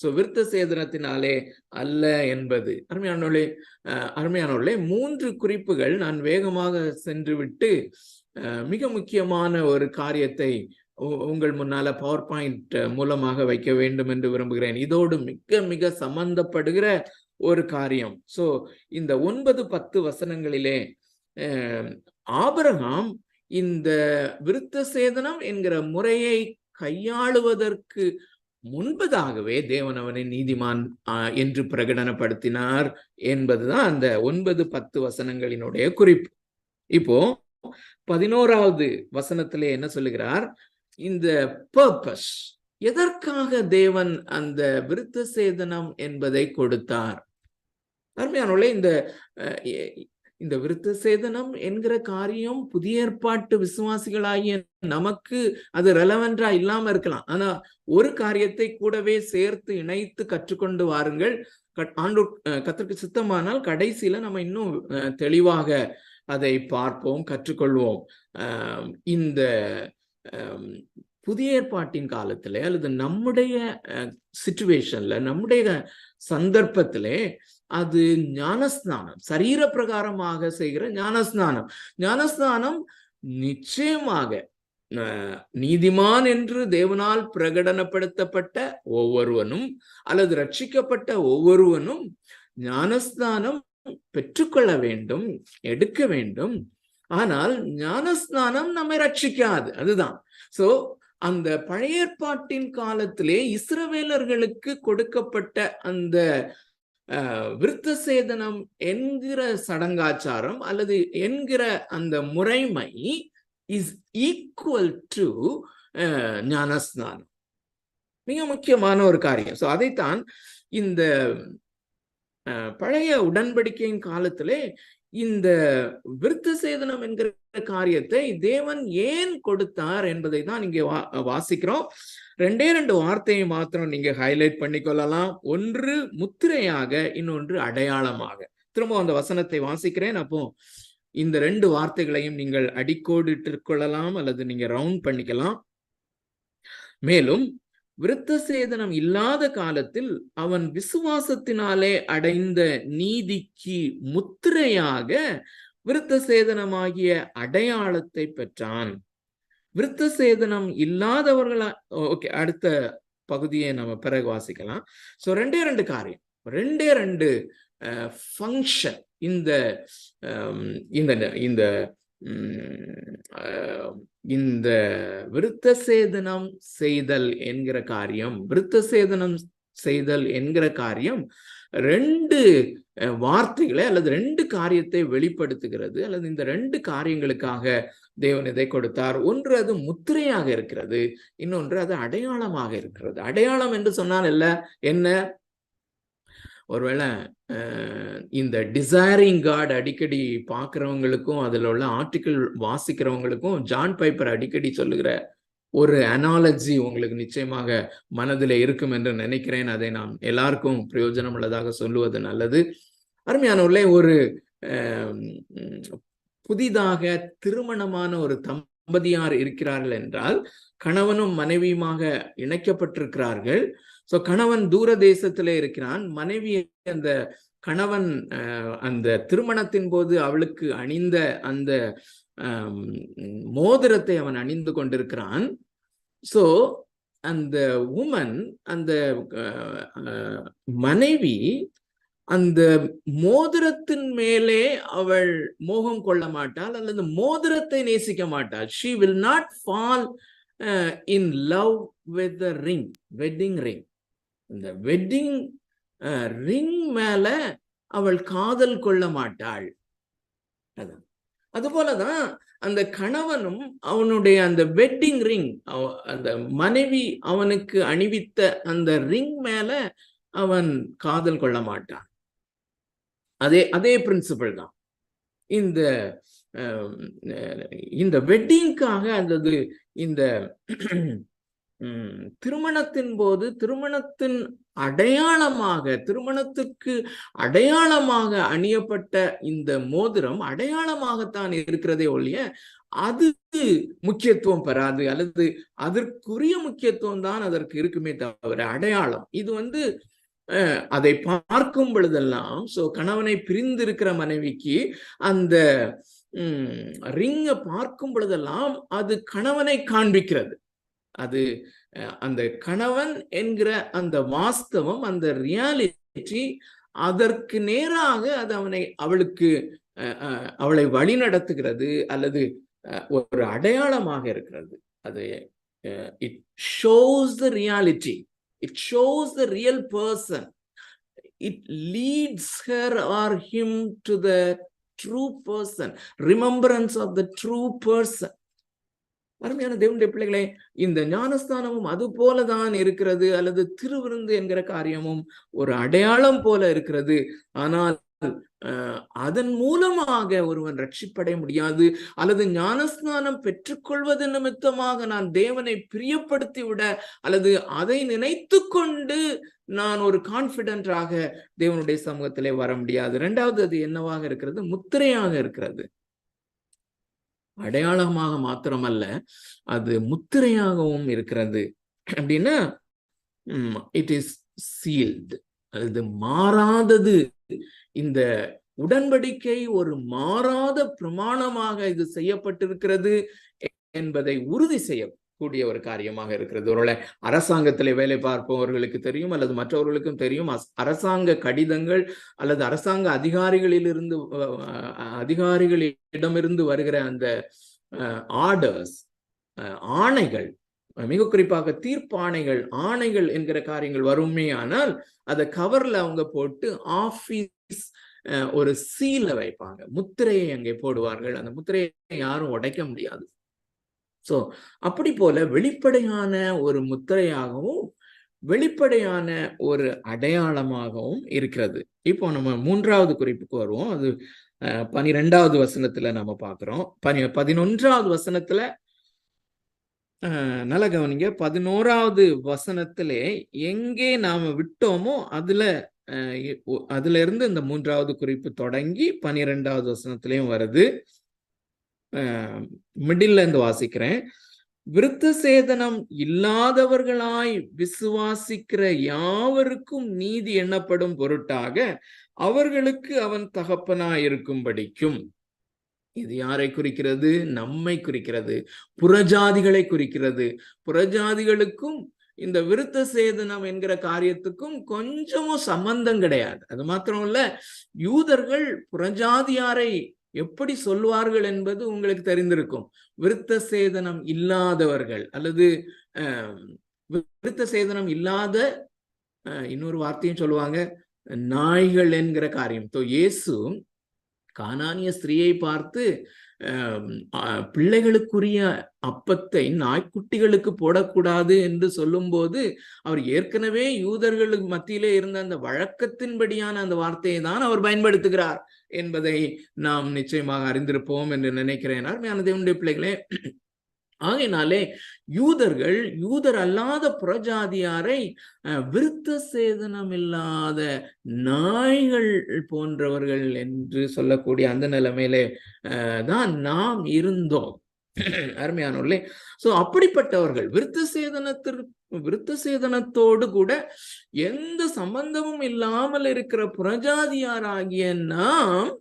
சோ விருத்த சேதனத்தினாலே அல்ல என்பது. அருமையானவர்களே 3 குறிப்புகள் நான் வேகமாக சென்று விட்டு மிக முக்கியமான ஒரு காரியத்தை உங்கள் முன்னால பவர் பாயிண்ட் மூலமாக வைக்க வேண்டும் என்று விரும்புகிறேன். இதோடு மிக மிக சம்பந்தப்படுகிற ஒரு காரியம். சோ இந்த 9-10 வசனங்களிலே ஆபிரகாம் இந்த விருத்த சேதனம் என்கிற முறையை கையாளுவதற்கு முன்பதாகவே தேவன் அவனை நீதிமான் என்று பிரகடனப்படுத்தினார் என்பதுதான் அந்த 9-10 வசனங்களினுடைய குறிப்பு. இப்போ 11வது வசனத்திலே என்ன சொல்லுகிறார்? இந்த பர்பஸ், எதற்காக தேவன் அந்த விருத்த சேதனம் என்பதை கொடுத்தார்? அருமையானவர்களே, இந்த விருத்த சேதனம் என்கிற காரியம் புதிய ஏற்பாட்டு விசுவாசிகளாகிய நமக்கு அது ரெலவெண்டா இல்லாம இருக்கலாம். ஆனா ஒரு காரியத்தை கூடவே சேர்த்து இணைத்து கற்றுக்கொண்டு வாருங்கள். கர்த்தருக்கு சித்தமானால் கடைசியில நம்ம இன்னும் தெளிவாக அதை பார்ப்போம், கற்றுக்கொள்வோம். இந்த புதிய ஏற்பாட்டின் காலத்திலே அல்லது நம்முடைய சிச்சுவேஷன்ல, நம்முடைய சந்தர்ப்பத்திலே அது ஞானஸ்நானம், சரீர பிரகாரமாக செய்கிற ஞானஸ்நானம் நிச்சயமாக நீதிமான் என்று தேவனால் பிரகடனப்படுத்தப்பட்ட ஒவ்வொருவனும் அல்லது ரட்சிக்கப்பட்ட ஒவ்வொருவனும் ஞானஸ்நானம் பெற்றுக்கொள்ள வேண்டும், எடுக்க வேண்டும். ஆனால் ஞானஸ்நானம் நம்மை ரட்சிக்காது. அதுதான். சோ அந்த பழைய ஏற்பாட்டின் காலத்திலே இஸ்ரவேலர்களுக்கு கொடுக்கப்பட்ட அந்த விருத்த சேதனம் என்கிற சடங்காச்சாரம் அல்லது என்கிற அந்த முறைமை இஸ் ஈக்குவல் டு ஞானஸ்நானம். மிக முக்கியமான ஒரு காரியம். சோ அதைத்தான் இந்த பழைய உடன்படிக்கையின் காலத்திலே இந்த விருத்த சேதனம் என்கிற காரியத்தை தேவன் ஏன் கொடுத்தார் என்பதை தான் இங்கே வாசிக்கிறோம். 2 வார்த்தையை மாத்திரம் நீங்க ஹைலைட் பண்ணிக்கொள்ளலாம். ஒன்று முத்திரையாக, இன்னொன்று அடையாளமாக. திரும்ப அந்த வசனத்தை வாசிக்கிறேன். அப்போ இந்த 2 வார்த்தைகளையும் நீங்கள் அடிக்கோடிட்டு கொள்ளலாம் அல்லது நீங்க ரவுண்ட் பண்ணிக்கலாம். மேலும் விருத்த சேதனம் இல்லாத காலத்தில் அவன் விசுவாசத்தினாலே அடைந்த நீதிக்கு முத்திரையாக விருத்த சேதனமாகிய அடையாளத்தை பெற்றான். விருத்த சேதனம் இல்லாதவர்களா, ஓகே, அடுத்த பகுதியை நம்ம பிறகு வாசிக்கலாம். சோ 2 காரியம், 2 ஃபங்க்ஷன் இந்த இந்த இந்த விருத்த சேதனம் செய்தல் என்கிற காரியம், விருத்த சேதனம் செய்தல் என்கிற காரியம் 2 வார்த்தைகளை அல்லது 2 காரியத்தை வெளிப்படுத்துகிறது. அல்லது இந்த 2 காரியங்களுக்காக தேவன் இதை கொடுத்தார். ஒன்று அது முத்திரையாக இருக்கிறது, இன்னொன்று அது அடையாளமாக இருக்கிறது. அடையாளம் என்று சொன்னால் என்ன? ஒருவேளை இந்த டிசைரிங் காட் அடிக்கடி பார்க்கிறவங்களுக்கும் அதுல உள்ள ஆர்டிக்கிள் வாசிக்கிறவங்களுக்கும் ஜான் பைப்பர் அடிக்கடி சொல்லுகிற ஒரு அனாலஜி உங்களுக்கு நிச்சயமாக மனதில் இருக்கும் என்று நினைக்கிறேன். அதை நாம் எல்லாருக்கும் பிரயோஜனம் உள்ளதாக சொல்லுவது நல்லது. அருமையானவர்களே, ஒரு புதிதாக திருமணமான ஒரு தம்பதியார் இருக்கிறார்கள் என்றால் கணவனும் மனைவியுமாக இணைக்கப்பட்டிருக்கிறார்கள். சோ கணவன் தூர தேசத்திலே இருக்கிறான். மனைவி அந்த கணவன் அந்த திருமணத்தின் போது அவளுக்கு அணிந்த அந்த மோதிரத்தை அவன் அணிந்து கொண்டிருக்கிறான். சோ அந்த உமன், அந்த மனைவி அந்த மோதிரத்தின் மேலே அவள் மோகம் கொள்ள மாட்டாள் அல்லது மோதிரத்தை நேசிக்க மாட்டாள். she will not fall in love with the ring, wedding ring. இந்த வெட்டிங் ரிங் மேல அவள் காதல் கொள்ள மாட்டாள். அதுபோலதான் அந்த கணவனும் அவனுடைய அந்த வெட்டிங் ரிங், அந்த மனைவி அவனுக்கு அணிவித்த அந்த ரிங் மேல அவன் காதல் கொள்ள மாட்டான். அதே பிரின்சிபல் தான் இந்த வெட்டிங்காக, அல்லது இந்த திருமணத்தின் போது திருமணத்தின் அடையாளமாக, திருமணத்துக்கு அடையாளமாக அணியப்பட்ட இந்த மோதிரம் அடையாளமாகத்தான் இருக்கிறதே ஒழிய அது முக்கியத்துவம் பெறாது, அல்லது அதற்குரிய முக்கியத்துவம் தான் அதற்கு இருக்குமே தவிர அடையாளம் இது அதை பார்க்கும் பொழுதெல்லாம், சோ கணவனை பிரிந்திருக்கிற மனைவிக்கு அந்த ரிங்கை பார்க்கும் பொழுதெல்லாம் அது கணவனை காண்பிக்கிறது. அது அந்த கணவன் என்கிற அந்த வாஸ்தவம், அந்த ரியாலிட்டி, அதற்கு நேராக அது அவளை வழி நடத்துகிறது அல்லது ஒரு அடையாளமாக இருக்கிறது. அது it shows the reality, it shows the real person, it leads her or him to the true person, remembrance of the true person. அருமையான தேவனுடைய பிள்ளைகளே, இந்த ஞானஸ்தானமும் அது போலதான் இருக்கிறது, அல்லது திருவிருந்து என்கிற காரியமும் ஒரு அடையாளம் போல இருக்கிறது. ஆனால் அதன் மூலமாக ஒருவன் ரட்சிப்படைய முடியாது, அல்லது ஞானஸ்நானம் பெற்றுக்கொள்வது நிமித்தமாக நான் தேவனை பிரியப்படுத்தி விட, அல்லது அதை நினைத்து கொண்டு நான் ஒரு கான்பிடென்டாக தேவனுடைய சமூகத்திலே வர முடியாது. 2வது அது என்னவாக இருக்கிறது? முத்திரையாக இருக்கிறது. அடையாளமாக மாத்திரமல்ல, அது முத்திரையாகவும் இருக்கிறது. அப்படின்னா இட் இஸ் சீல்டு, அது மாறாதது. இந்த உடன்படிக்கை ஒரு மாறாத பிரமாணமாக இது செய்யப்பட்டிருக்கிறது என்பதை உறுதி செய்யக்கூடிய ஒரு காரியமாக இருக்கிறது. ஒருவேளை அரசாங்கத்திலே வேலை பார்ப்பவர்களுக்கு தெரியும், அல்லது மற்றவர்களுக்கும் தெரியும். அரசாங்க கடிதங்கள் அல்லது அரசாங்க அதிகாரிகளிடமிருந்து வருகிற அந்த ஆர்டர்ஸ், ஆணைகள், மிக குறிப்பாக தீர்ப்பாணைகள், ஆணைகள் என்கிற காரியங்கள் வருமே ஆனால் அதை கவர்ல அவங்க போட்டு ஆபீஸ் ஒரு சீல வைப்பாங்க, முத்திரையை அங்கே போடுவார்கள். அந்த முத்திரையை யாரும் உடைக்க முடியாது. சோ அப்படி போல வெளிப்படையான ஒரு முத்திரையாகவும் வெளிப்படையான ஒரு அடையாளமாகவும் இருக்கிறது. இப்போ நம்ம 3வது குறிப்புக்கு வருவோம். அது 12வது வசனத்துல நம்ம பார்க்கிறோம். 11வது வசனத்துல நல்ல கவனிங்க. 11வது வசனத்திலே எங்கே நாம விட்டோமோ அதுல இருந்து இந்த 3வது குறிப்பு தொடங்கி 12வது வசனத்திலையும் வருது. மிடில்ல இருந்து வாசிக்கிறேன். விருத்த சேதனம் இல்லாதவர்களாய் விசுவாசிக்கிற யாவருக்கும் நீதி எண்ணப்படும் பொருட்டாக அவர்களுக்கு அவன் தகப்பனாய் இருக்கும்படிக்கும். இது யாரை குறிக்கிறது? நம்மை குறிக்கிறது, புறஜாதிகளை குறிக்கிறது. புறஜாதிகளுக்கும் இந்த விருத்த சேதனம் என்கிற காரியத்துக்கும் கொஞ்சமும் சம்பந்தம் கிடையாது. அது மாத்திரம் இல்ல, யூதர்கள் புறஜாதியாரை எப்படி சொல்வார்கள் என்பது உங்களுக்கு தெரிந்திருக்கும். விருத்த சேதனம் இல்லாதவர்கள் அல்லது விருத்த சேதனம் இல்லாத இன்னொரு வார்த்தையும் சொல்லுவாங்க, நாய்கள் என்கிற காரியம். இயேசு கானானிய ஸ்திரீயை பார்த்து பிள்ளைகளுக்குரிய அப்பத்தை நாய்க்குட்டிகளுக்கு போடக்கூடாது என்று சொல்லும் போது அவர் ஏற்கனவே யூதர்களுக்கு மத்தியிலே இருந்த அந்த வழக்கத்தின்படியான அந்த வார்த்தையை தான் அவர் பயன்படுத்துகிறார் என்பதை நாம் நிச்சயமாக அறிந்திருப்போம் என்று நினைக்கிறேன். அருமையான தேவனுடைய பிள்ளைகளே, ஆகையினாலே யூதர் அல்லாத புறஜாதியாரை விருத்த சேதனம் இல்லாத நாய்கள் போன்றவர்கள் என்று சொல்லக்கூடிய அந்த நிலைமையிலே தான் நாம் இருந்தோம். அருமையானவர்களே, சோ அப்படிப்பட்டவர்கள் விருத்த சேதனத்தோடு கூட எந்த சம்பந்தமும் இல்லாமல் இருக்கிற புறஜாதியாராகிய நாம்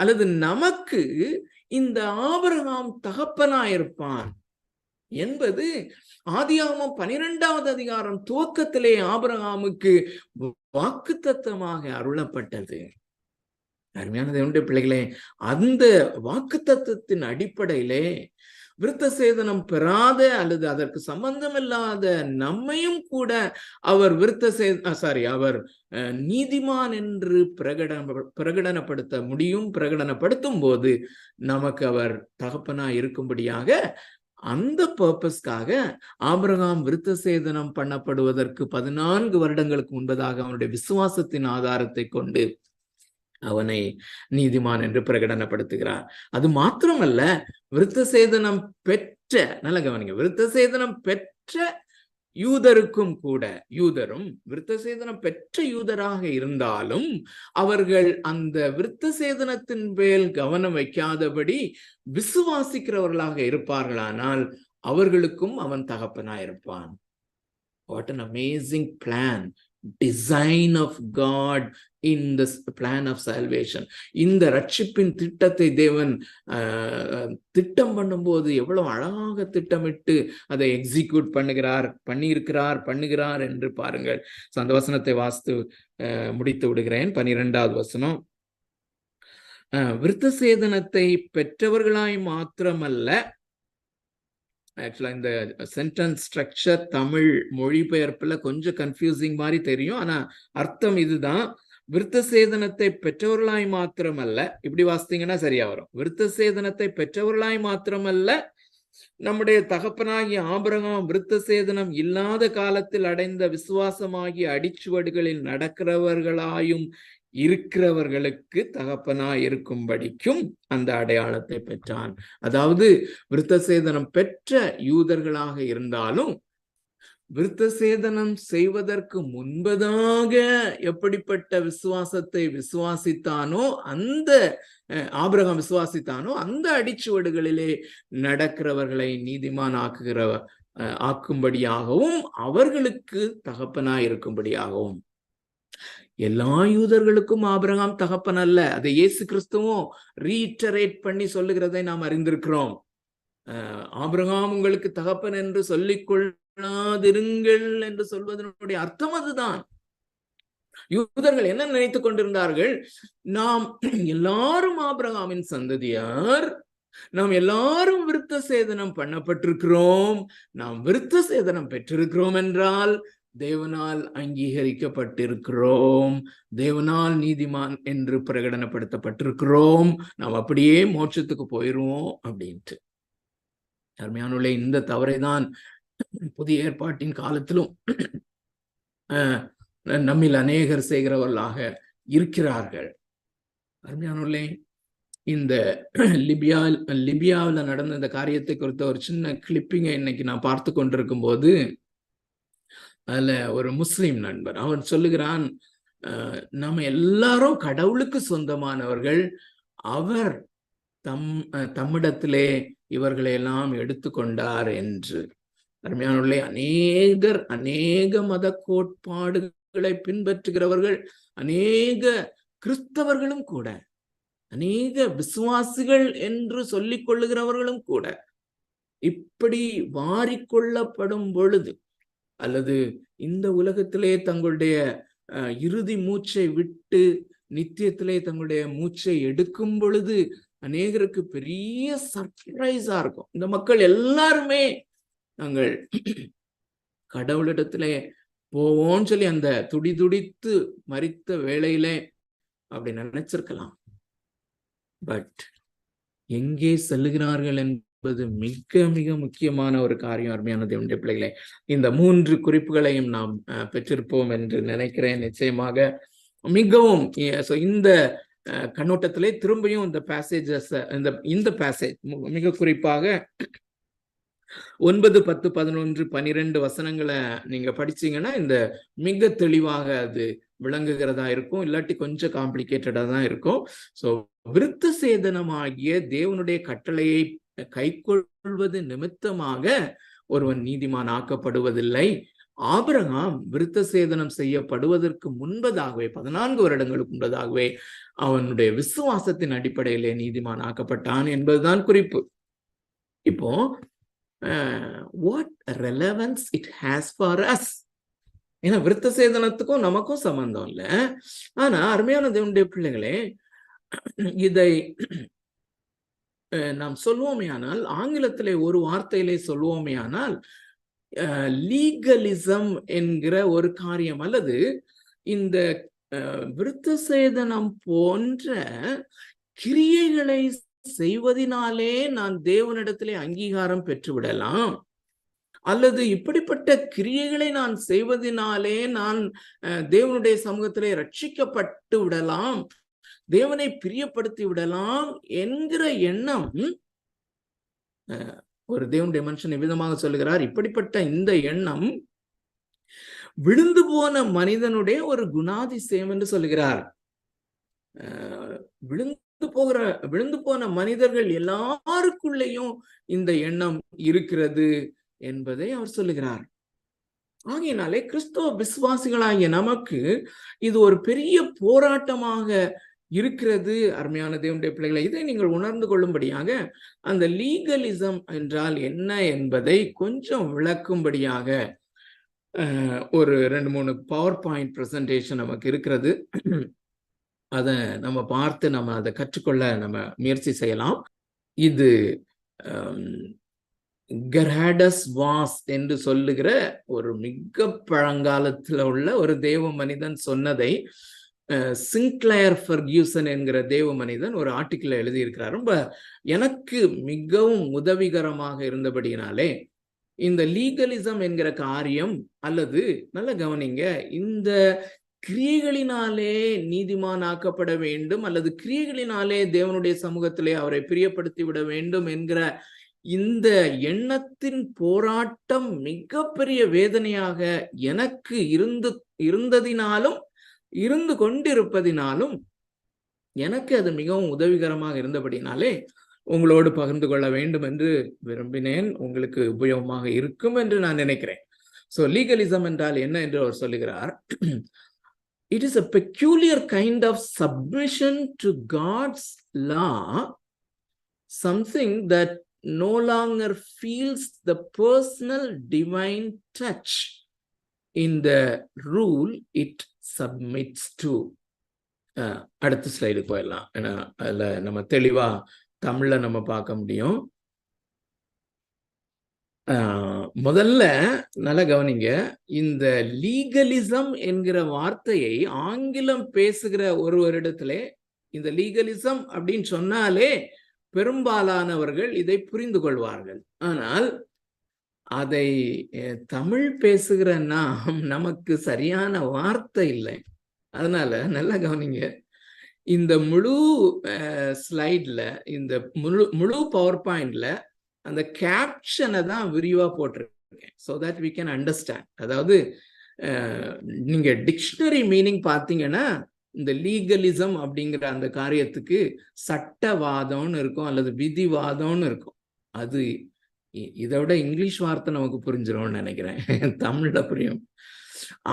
அல்லது நமக்கு இந்த ஆபிரகாம் தகப்பனாயிருப்பான் என்பது ஆதியாகமம் 12வது அதிகாரம் துவக்கத்திலே ஆபிரகாமுக்கு வாக்குத்தத்தமாக அருளப்பட்டது. அருமையான தேவனுடைய பிள்ளைகளே, அந்த வாக்குத்தத்தத்தின் அடிப்படையிலே விருத்த சேதனம் பெறாத அல்லது அதற்கு சம்பந்தம் இல்லாத நம்மையும் கூட அவர் அவர் நீதிமான் என்று பிரகடனப்படுத்த முடியும். பிரகடனப்படுத்தும் போது நமக்கு அவர் தகப்பனாய் இருக்கும்படியாக அந்த பர்பஸ்க்காக ஆபிரகாம் விருத்த சேதனம் பண்ணப்படுவதற்கு 14 வருடங்களுக்கு முன்பதாக அவனுடைய விசுவாசத்தின் ஆதாரத்தை கொண்டு அவனை நீதிமான் என்று பிரகடனப்படுத்துகிறார். அது மாத்திரமல்ல, விருத்த சேதனம் பெற்ற, நல்ல கவனிங்க, விருத்த சேதனம் பெற்ற யூதருக்கும் கூட, யூதரும் விருத்த சேதனம் பெற்ற யூதராக இருந்தாலும் அவர்கள் அந்த விருத்த சேதனத்தின் மேல் கவனம் வைக்காதபடி விசுவாசிக்கிறவர்களாக இருப்பார்களானால் அவர்களுக்கும் அவன் தகப்பனாயிருப்பான். What an amazing plan, design of God in this plan of salvation. இந்த ரட்சிப்பின் திட்டத்தை தேவன் திட்டம் பண்ணும்போது எவ்வளவு அழகாக திட்டமிட்டு அதை எக்ஸிக்யூட் பண்ணுகிறார் என்று பாருங்கள். அந்த வசனத்தை வாசித்து முடித்து விடுகிறேன். 12வது வசனம். விருத்த சேதனத்தை பெற்றவர்களாய் மாத்திரமல்ல, ஆக்சுவலா இந்த சென்டென்ஸ் ஸ்ட்ரக்சர் தமிழ் மொழிபெயர்ப்புல கொஞ்சம் கன்ஃபியூசிங் மாதிரி தெரியும், ஆனா அர்த்தம் இதுதான். விருத்த சேதனத்தை பெற்றவர்களாய் மாத்திரமல்ல, இப்படி வாசித்தீங்கன்னா சரியா வரும். விருத்த சேதனத்தை பெற்றவர்களாய் மாத்திரமல்ல, நம்முடைய தகப்பனாகிய ஆபிரகாம் விருத்த சேதனம் இல்லாத காலத்தில் அடைந்த விசுவாசமாகிய அடிச்சுவடுகளில் நடக்கிறவர்களாயும் இருக்கிறவர்களுக்கு தகப்பனாய் இருக்கும்படிக்கும் அந்த அடையாளத்தை பெற்றான். அதாவது விருத்த சேதனம் பெற்ற யூதர்களாக இருந்தாலும் விருத்த சேதனம் செய்வதற்கு முன்பதாக எப்படிப்பட்ட விசுவாசத்தை விசுவாசித்தானோ, அந்த ஆபிரகாம் விசுவாசித்தானோ அந்த அடிச்சுவடுகளிலே நடக்கிறவர்களை நீதிமான் ஆக்கும்படியாகவும் அவர்களுக்கு தகப்பனாய் இருக்கும்படியாகவும். எல்லா யூதர்களுக்கும் ஆபிரகாம் தகப்பன் அல்ல. அதை இயேசு கிறிஸ்துவும் ரீட்டரேட் பண்ணி சொல்லுகிறதை நாம் அறிந்திருக்கிறோம். ஆபிரகாம் உங்களுக்கு தகப்பன் என்று சொல்லிக் கொள்ளாதிருங்கள் என்று சொல்வதனுடைய அர்த்தம் அதுதான். யூதர்கள் என்ன நினைத்துக் கொண்டிருந்தார்கள்? நாம் எல்லாரும் ஆபிரகாமின் சந்ததியார், நாம் எல்லாரும் விருத்த சேதனம் பண்ணப்பட்டிருக்கிறோம், நாம் விருத்த சேதனம் பெற்றிருக்கிறோம் என்றால் தேவனால் அங்கீகரிக்கப்பட்டிருக்கிறோம், தேவனால் நீதிமான் என்று பிரகடனப்படுத்தப்பட்டிருக்கிறோம், நாம் அப்படியே மோட்சத்துக்கு போயிருவோம் அப்படின்ட்டு. அருமையானுள்ள இந்த தவறை தான் புதிய ஏற்பாட்டின் காலத்திலும் நம்மில் அநேகர் செய்கிறவர்களாக இருக்கிறார்கள். அருமையானுள்ளே, இந்த லிபியாவில் நடந்த இந்த காரியத்தை குறித்த ஒரு சின்ன கிளிப்பிங்கை இன்னைக்கு நான் பார்த்து கொண்டிருக்கும் போது, அதுல ஒரு முஸ்லிம் நண்பர் அவன் சொல்லுகிறான், நம்ம எல்லாரும் கடவுளுக்கு சொந்தமானவர்கள், அவர் தம்மிடத்திலே இவர்களை எல்லாம் எடுத்துக்கொண்டார் என்று. அருமையானவர்களே, அநேக மத கோட்பாடுகளை பின்பற்றுகிறவர்கள், அநேக கிறிஸ்தவர்களும் கூட, அநேக விசுவாசிகள் என்று சொல்லிக் கொள்ளுகிறவர்களும் கூட இப்படி வாரிக்கொள்ளப்படும் பொழுது, அல்லது இந்த உலகத்திலே தங்களுடைய இறுதி மூச்சை விட்டு நித்தியத்திலே தங்களுடைய மூச்சை எடுக்கும் பொழுது அநேகருக்கு பெரிய சர்ப்ரைஸா இருக்கும். இந்த மக்கள் எல்லாருமே நாங்கள் கடவுளிடத்திலே போவோம்னு சொல்லி அந்த துடித்து மரித்த வேளையிலே அப்படி நினைச்சிருக்கலாம். பட் எங்கே செல்லுகிறார்கள் என்பது மிக மிக முக்கியமான ஒரு காரியம். அருமையான தேவனுடைய பிள்ளைகளே, இந்த 3 குறிப்புகளையும் நாம் பெற்றிருப்போம் என்று நினைக்கிறேன். நிச்சயமாக மிகவும் இந்த கண்ணோட்டத்திலே திரும்பியும் இந்த பேசேஜஸ், இந்த பேசேஜ் மிக குறிப்பாக 9, 10, 11, 12 வசனங்களை நீங்க படிச்சீங்கன்னா இந்த மிக தெளிவாக அது விளங்குகிறதா இருக்கும். இல்லாட்டி கொஞ்சம் காம்ப்ளிகேட்டடா தான் இருக்கும். ஸோ விருத்த சேதனமாகிய தேவனுடைய கட்டளையை கைக்கொள்வது நிமித்தமாக ஒருவன் நீதிமான் ஆக்கப்படுவதில்லை. ஆபிரகாம் விருத்த சேதனம் செய்யப்படுவதற்கு முன்பதாகவே, 14 வருடங்களுக்கு முன்பதாகவே அவனுடைய விசுவாசத்தின் அடிப்படையிலே நீதிமான் ஆக்கப்பட்டான் என்பதுதான் குறிப்பு. இப்போ what relevance it has for us? ஏன்னா விருத்த சேதனத்துக்கும் நமக்கும் சம்பந்தம் இல்லை. ஆனா அருமையான தேவனுடைய பிள்ளைகளே, இதை நாம் சொல்வோமே ஆனால், ஆங்கிலத்திலே ஒரு வார்த்தையிலே சொல்வோமே ஆனால், லீகலிசம் என்கிற ஒரு காரியம், அல்லது இந்த விருத்த சேதனம் போன்ற கிரியைகளை செய்வதினாலே நான் தேவனிடத்திலே அங்கீகாரம் பெற்றுவிடலாம், அல்லது இப்படிப்பட்ட கிரியைகளை நான் செய்வதினாலே நான் தேவனுடைய சமூகத்திலே ரட்சிக்கப்பட்டு விடலாம், தேவனை பிரியப்படுத்தி விடலாம் என்கிற எண்ணம் ஒரு தேவனுடைய மனுஷன் விதமாக சொல்லுகிறார். இப்படிப்பட்ட இந்த எண்ணம் விழுந்து போன மனிதனுடைய ஒரு குணாதிசயம் என்று சொல்லுகிறார். விழுந்து போன மனிதர்கள் எல்லாருக்குள்ளேயும் இந்த எண்ணம் இருக்கிறது என்பதை அவர் சொல்லுகிறார். ஆகையினாலே கிறிஸ்தவ விசுவாசிகளாகிய நமக்கு இது ஒரு பெரிய போராட்டமாக இருக்கிறது. அருமையான தேவனுடைய பிள்ளைகளை, இதை நீங்கள் உணர்ந்து கொள்ளும்படியாக அந்த லீகலிசம் என்றால் என்ன என்பதை கொஞ்சம் விளக்கும்படியாக ஒரு 2-3 பவர் பாயிண்ட் பிரசன்டேஷன் நமக்கு இருக்கிறது. அதை நம்ம பார்த்து நம்ம அதை கற்றுக்கொள்ள நம்ம முயற்சி செய்யலாம். இது கெர்ஹார்டஸ் வாஸ் என்று சொல்லுகிற ஒரு மிக பழங்காலத்தில் உள்ள ஒரு தேவ மனிதன் சொன்னதை சின்க்ளயர் ஃபெர்கியூசன் என்கிற தேவ மனிதன் ஒரு ஆர்டிக்கிள் எழுதியிருக்கிறார். ரொம்ப எனக்கு மிகவும் உதவிகரமாக இருந்தபடியினாலே இந்த லீகலிசம் என்கிற காரியம், அல்லது நல்ல கவனிங்க, இந்த கிரியைகளினாலே நீதிமான் ஆக்கப்பட வேண்டும், அல்லது கிரியைகளினாலே தேவனுடைய சமூகத்திலே அவரை பிரியப்படுத்தி விட வேண்டும் என்கிற இந்த எண்ணத்தின் போராட்டம் மிகப்பெரிய வேதனையாக எனக்கு இருந்ததினாலும் இருந்து கொண்டிருப்பதினாலும் எனக்கு அது மிகவும் உதவிகரமாக இருந்தபடினாலே உங்களோடு பகிர்ந்து கொள்ள வேண்டும் என்று விரும்பினேன். உங்களுக்கு உபயோகமாக இருக்கும் என்று நான் நினைக்கிறேன். ஸோ லீகலிசம் என்றால் என்ன என்று அவர் சொல்லுகிறார். It is a peculiar kind of submission to God's law, something that no longer feels the personal divine touch in the rule it submits to. அடுத்த ஸ்லைடு போயிடலாம். ஏன்னா அதுல நம்ம தெளிவா தமிழ்ல நம்ம பார்க்க முடியும். முதல்ல நல்லா கவனிங்க, இந்த லீகலிசம் என்கிற வார்த்தையை ஆங்கிலம் பேசுகிற ஒருவரிடத்திலே இந்த லீகலிசம் அப்படின்னு சொன்னாலே பெரும்பாலானவர்கள் இதை புரிந்து கொள்வார்கள். ஆனால் அதை தமிழ் பேசுகிற நாம் நமக்கு சரியான வார்த்தை இல்லை. அதனால நல்லா கவனிங்க, இந்த முழு ஸ்லைட்ல, இந்த முழு பவர் பாயிண்ட்ல அந்த கேப்ஷனை தான் விரிவா போட்டிருக்கேன், so that we can understand. அதாவது நீங்க டிக்ஷனரி மீனிங் பார்த்தீங்கன்னா இந்த லீகலிசம் அப்படிங்கிற அந்த காரியத்துக்கு சட்டவாதம்னு இருக்கும் அல்லது விதிவாதம்னு இருக்கும். அது இதை விட இங்கிலீஷ் வார்த்தை நமக்கு புரிஞ்சிரும்னு நினைக்கிறேன், தமிழ்ல புரியும்.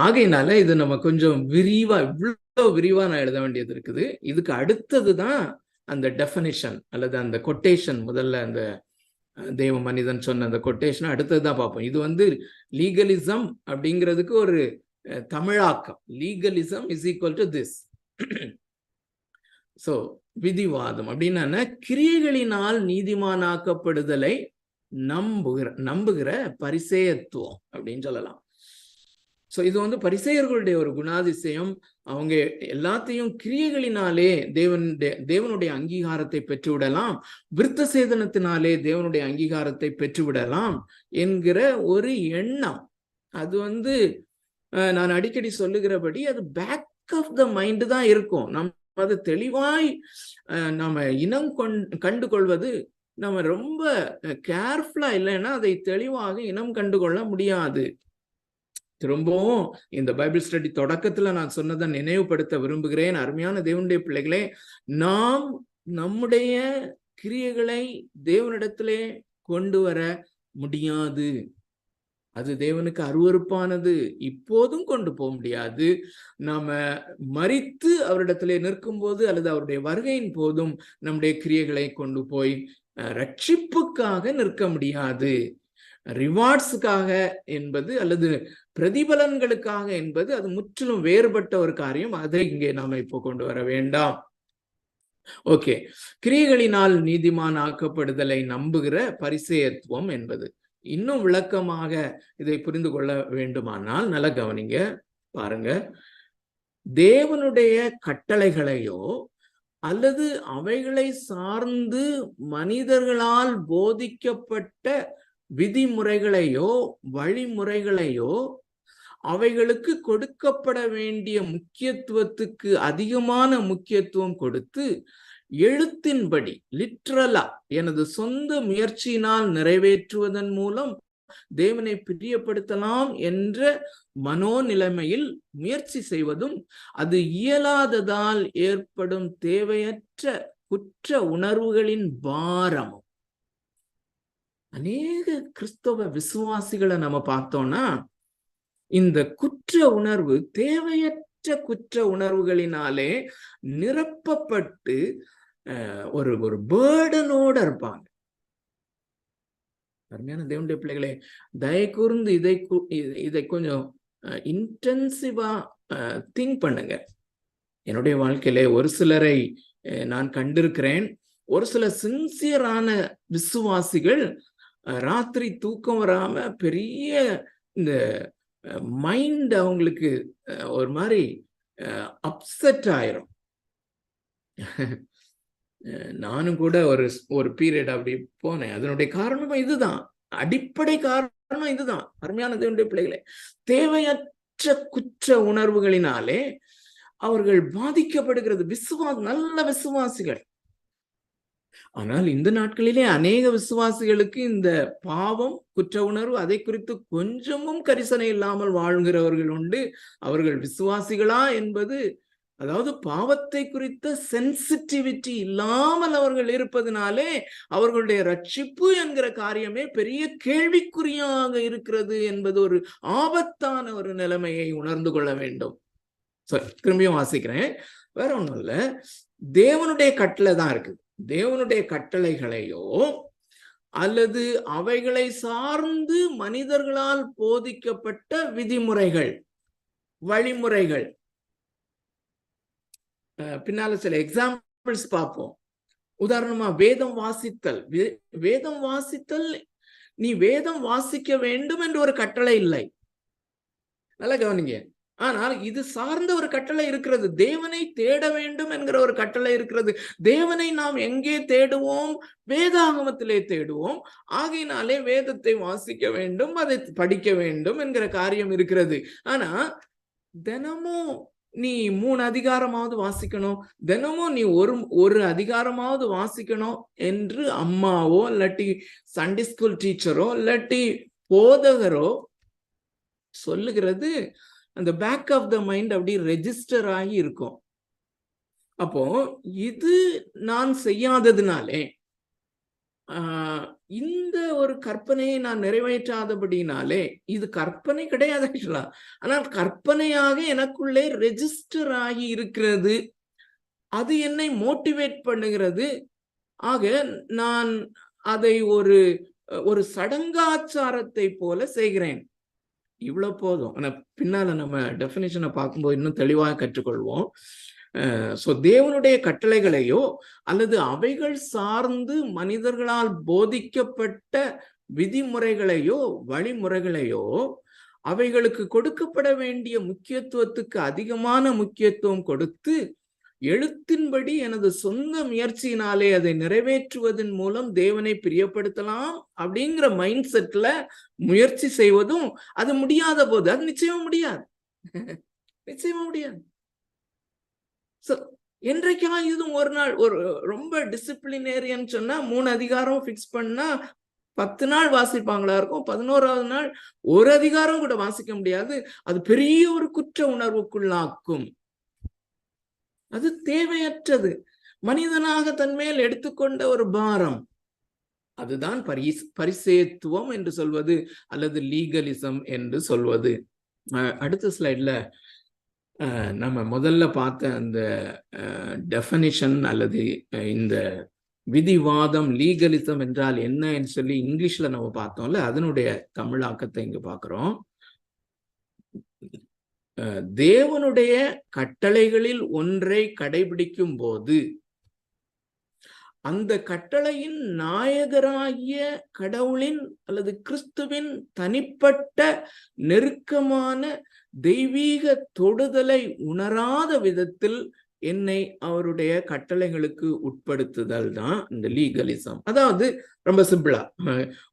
ஆகையினால இது நம்ம கொஞ்சம் விரிவா, இவ்வளோ விரிவா நான் எழுத வேண்டியது இருக்குது. இதுக்கு அடுத்தது தான் அந்த டெஃபனிஷன் அல்லது அந்த கொட்டேஷன். முதல்ல அந்த தேவ மனிதன் சொன்ன அந்த கொட்டேஷன் அடுத்தது தான் பார்ப்போம். இது லீகலிசம் அப்படிங்கிறதுக்கு ஒரு தமிழாக்கம். Legalism is equal to this. So விதிவாதம் அப்படின்னா கிரியைகளினால் நீதிமானாக்கப்படுதலை நம்புகிற பரிசேயத்துவம் அப்படின்னு சொல்லலாம். ஸோ இது பரிசேயர்களுடைய ஒரு குணாதிசயம். அவங்க எல்லாத்தையும் கிரியைகளினாலே தேவனுடைய அங்கீகாரத்தை பெற்றுவிடலாம், விருத்த சேதனத்தினாலே தேவனுடைய அங்கீகாரத்தை பெற்றுவிடலாம் என்கிற ஒரு எண்ணம். அது நான் அடிக்கடி சொல்லுகிறபடி அது பேக் ஆஃப் த மைண்ட் தான் இருக்கும். நம்ம அது தெளிவாய் நாம இனம் கண்டு கொள்வது, நம்ம ரொம்ப கேர்ஃபுல்லா இல்லைன்னா அதை தெளிவாக இனம் கண்டுகொள்ள முடியாது. திரும்பவும் இந்த பைபிள் ஸ்டடி தொடக்கத்துல நான் சொன்னதை நினைவுபடுத்த விரும்புகிறேன். அருமையான தேவனுடைய பிள்ளைகளே, நாம் நம்முடைய கிரியைகளை தேவனிடத்திலே கொண்டு வர முடியாது. அது தேவனுக்கு அருவருப்பானது. இப்போதும் கொண்டு போக முடியாது. நாம மரித்து அவரிடத்திலே நிற்கும் போது அல்லது அவருடைய வருகையின் போதும் நம்முடைய கிரியைகளை கொண்டு போய் ரட்சிப்புக்காக நிற்க முடியாது. ரிவார்ட்ஸுக்காக என்பது அல்லது பிரதிபலன்களுக்காக என்பது அது முற்றிலும் வேறுபட்ட ஒரு காரியம். அதை இங்கே நாம இப்போ கொண்டு வர வேண்டாம். ஓகே, கிரியைகளினால் நீதிமான் ஆக்கப்படுதலை நம்புகிற பரிசேயத்துவம் என்பது இன்னும் விளக்கமாக இதை புரிந்து கொள்ள வேண்டுமானால் நல்லா கவனிங்க, பாருங்க. தேவனுடைய கட்டளைகளையோ அல்லது அவைகளை சார்ந்து மனிதர்களால் போதிக்கப்பட்ட விதிமுறைகளையோ வழிமுறைகளையோ அவைகளுக்கு கொடுக்கப்பட வேண்டிய முக்கியத்துவத்துக்கு அதிகமான முக்கியத்துவம் கொடுத்து எழுத்தின்படி லிட்ரலா எனது சொந்த முயற்சியினால் நிறைவேற்றுவதன் மூலம் தேவனை பிரியப்படுத்தலாம் என்ற மனோநிலைமையில் முயற்சி செய்வதும், அது இயலாததால் ஏற்படும் தேவையற்ற குற்ற உணர்வுகளின் பாரமும். அநேக கிறிஸ்தவ விசுவாசிகளை நம்ம பார்த்தோம்னா இந்த குற்ற உணர்வு, தேவையற்ற குற்ற உணர்வுகளினாலே நிரப்பப்பட்டு ஒரு பேர்டனோட இருப்பாங்க. அருமையான தேவனுடைய பிள்ளைகளே, தயவு கூர்ந்து இதை கொஞ்சம் இன்டென்சிவா திங்க் பண்ணுங்க. என்னுடைய வாழ்க்கையிலே ஒரு சிலரை நான் கண்டிருக்கிறேன். ஒரு சில சின்சியரான விசுவாசிகள் ராத்திரி தூக்கம் வராம பெரிய இந்த மைண்ட் அவங்களுக்கு ஒரு மாதிரி அப்செட் ஆயிரும். நானும் கூட ஒரு பீரியட் அப்படி போனேன். அதனுடைய காரணமும் இதுதான், அடிப்படை காரணம் இதுதான். அருமையான தேவனுடைய பிள்ளைகளே, தேவையற்ற குற்ற உணர்வுகளினாலே அவர்கள் பாதிக்கப்படுகிறது. நல்ல விசுவாசிகள். ஆனால் இந்த நாட்களிலே அநேக விசுவாசிகளுக்கு இந்த பாவம், குற்ற உணர்வு, அதை குறித்து கொஞ்சமும் கரிசனை இல்லாமல் வாழ்கிறவர்கள் உண்டு. அவர்கள் விசுவாசிகளா என்பது, அதாவது பாவத்தை குறித்த சென்சிட்டிவிட்டி இல்லாமல் அவர்கள் இருப்பதனாலே அவர்களுடைய ரட்சிப்பு என்கிற காரியமே பெரிய கேள்விக்குறியாக இருக்கிறது என்பது ஒரு ஆபத்தான ஒரு நிலைமையை உணர்ந்து கொள்ள வேண்டும். திரும்பியும் வாசிக்கிறேன். வேற ஒண்ணும் இல்ல, தேவனுடைய கட்டளை தான் இருக்குது. தேவனுடைய கட்டளைகளையோ அல்லது அவைகளை சார்ந்து மனிதர்களால் போதிக்கப்பட்ட விதிமுறைகள், வழிமுறைகள். பின்னால சில எக்ஸாம்பிள்ஸ் பார்ப்போம். உதாரணமா வேதம் வாசித்தல். வேதம் வாசித்தல், நீ வேதம் வாசிக்க வேண்டும் என்று ஒரு கட்டளை இல்லை. நல்லா கவனிங்க. ஆனால் இது சார்ந்த ஒரு கட்டளை இருக்கிறது. தேவனை தேட வேண்டும் என்கிற ஒரு கட்டளை இருக்கிறது. தேவனை நாம் எங்கே தேடுவோம்? வேதாகமத்திலே தேடுவோம். ஆகையினாலே வேதத்தை வாசிக்க வேண்டும், அதை படிக்க வேண்டும் என்கிற காரியம் இருக்கிறது. ஆனா தினமும் நீ 3 அதிகாரமாவது வாசிக்கணும், தினமும் நீ ஒரு அதிகாரமாவது வாசிக்கணும் என்று அம்மாவோ இல்லாட்டி சண்டே ஸ்கூல் டீச்சரோ இல்லாட்டி போதகரோ சொல்லுகிறது அந்த பேக் ஆஃப் த மைண்ட் அப்படி ரெஜிஸ்டர் ஆகி இருக்கும். அப்போ இது நான் செய்யாததுனாலே, இந்த ஒரு கற்பனையை நான் நிறைவேற்றாதபடினாலே, இது கற்பனை கிடையாது ஆக்சுவலா, ஆனால் கற்பனையாக எனக்குள்ளே ரெஜிஸ்டர் ஆகி இருக்கிறது. அது என்னை மோட்டிவேட் பண்ணுகிறது. ஆக நான் அதை ஒரு சடங்காச்சாரத்தை போல செய்கிறேன். இவ்வளவு போதும். ஆனா பின்னால நம்ம டெஃபினிஷனை பார்க்கும்போது இன்னும் தெளிவாக கற்றுக்கொள்வோம். தேவனுடைய கட்டளைகளையோ அல்லது அவைகள் சார்ந்து மனிதர்களால் போதிக்கப்பட்ட விதிமுறைகளையோ வழிமுறைகளையோ அவைகளுக்கு கொடுக்கப்பட வேண்டிய முக்கியத்துவத்துக்கு அதிகமான முக்கியத்துவம் கொடுத்து எழுத்தின்படி எனது சொந்த முயற்சியினாலே அதை நிறைவேற்றுவதன் மூலம் தேவனை பிரியப்படுத்தலாம் அப்படிங்கிற மைண்ட் செட்ல முயற்சி செய்வதும் அது முடியாத போது, அது நிச்சயமா முடியாது. நிச்சயமா முடியாது. என்றைக்கா இதுவும் ஒரு நாள் ஒரு ரொம்ப டிசிப்ளினேரியன் சொன்னா 3 அதிகாரம் பிக்ஸ் பண்ணா 10 நாள் வாசிப்பாங்களா இருக்கும். 11வது நாள் ஒரு அதிகாரம் கூட வாசிக்க முடியாது. அது பெரிய ஒரு குற்ற உணர்வுக்குள்ளாக்கும். அது தேவையற்றது. மனிதனாக தன்மேல் எடுத்துக்கொண்ட ஒரு பாரம். அதுதான் பரிசேத்துவம் என்று சொல்வது அல்லது லீகலிசம் என்று சொல்வது. அடுத்த ஸ்லைட்ல நம்ம முதல்ல பார்த்த அந்த டெஃபினிஷன் அல்லது இந்த விதிவாதம், லீகலிசம் என்றால் என்னன்னு சொல்லி இங்கிலீஷ்ல நம்ம பார்த்தோம்ல, அதனுடைய தமிழாக்கத்தை இங்க பார்க்கிறோம். தேவனுடைய கட்டளைகளில் ஒன்றை கடைபிடிக்கும் போது அந்த கட்டளையின் நாயகராகிய கடவுளின் அல்லது கிறிஸ்துவின் தனிப்பட்ட நெருக்கமான தெய்வீக தொடுதலை உணராத விதத்தில் என்னை அவருடைய கட்டளைகளுக்கு உட்படுத்துதல் தான் இந்த லீகலிசம். அதாவது ரொம்ப சிம்பிளா,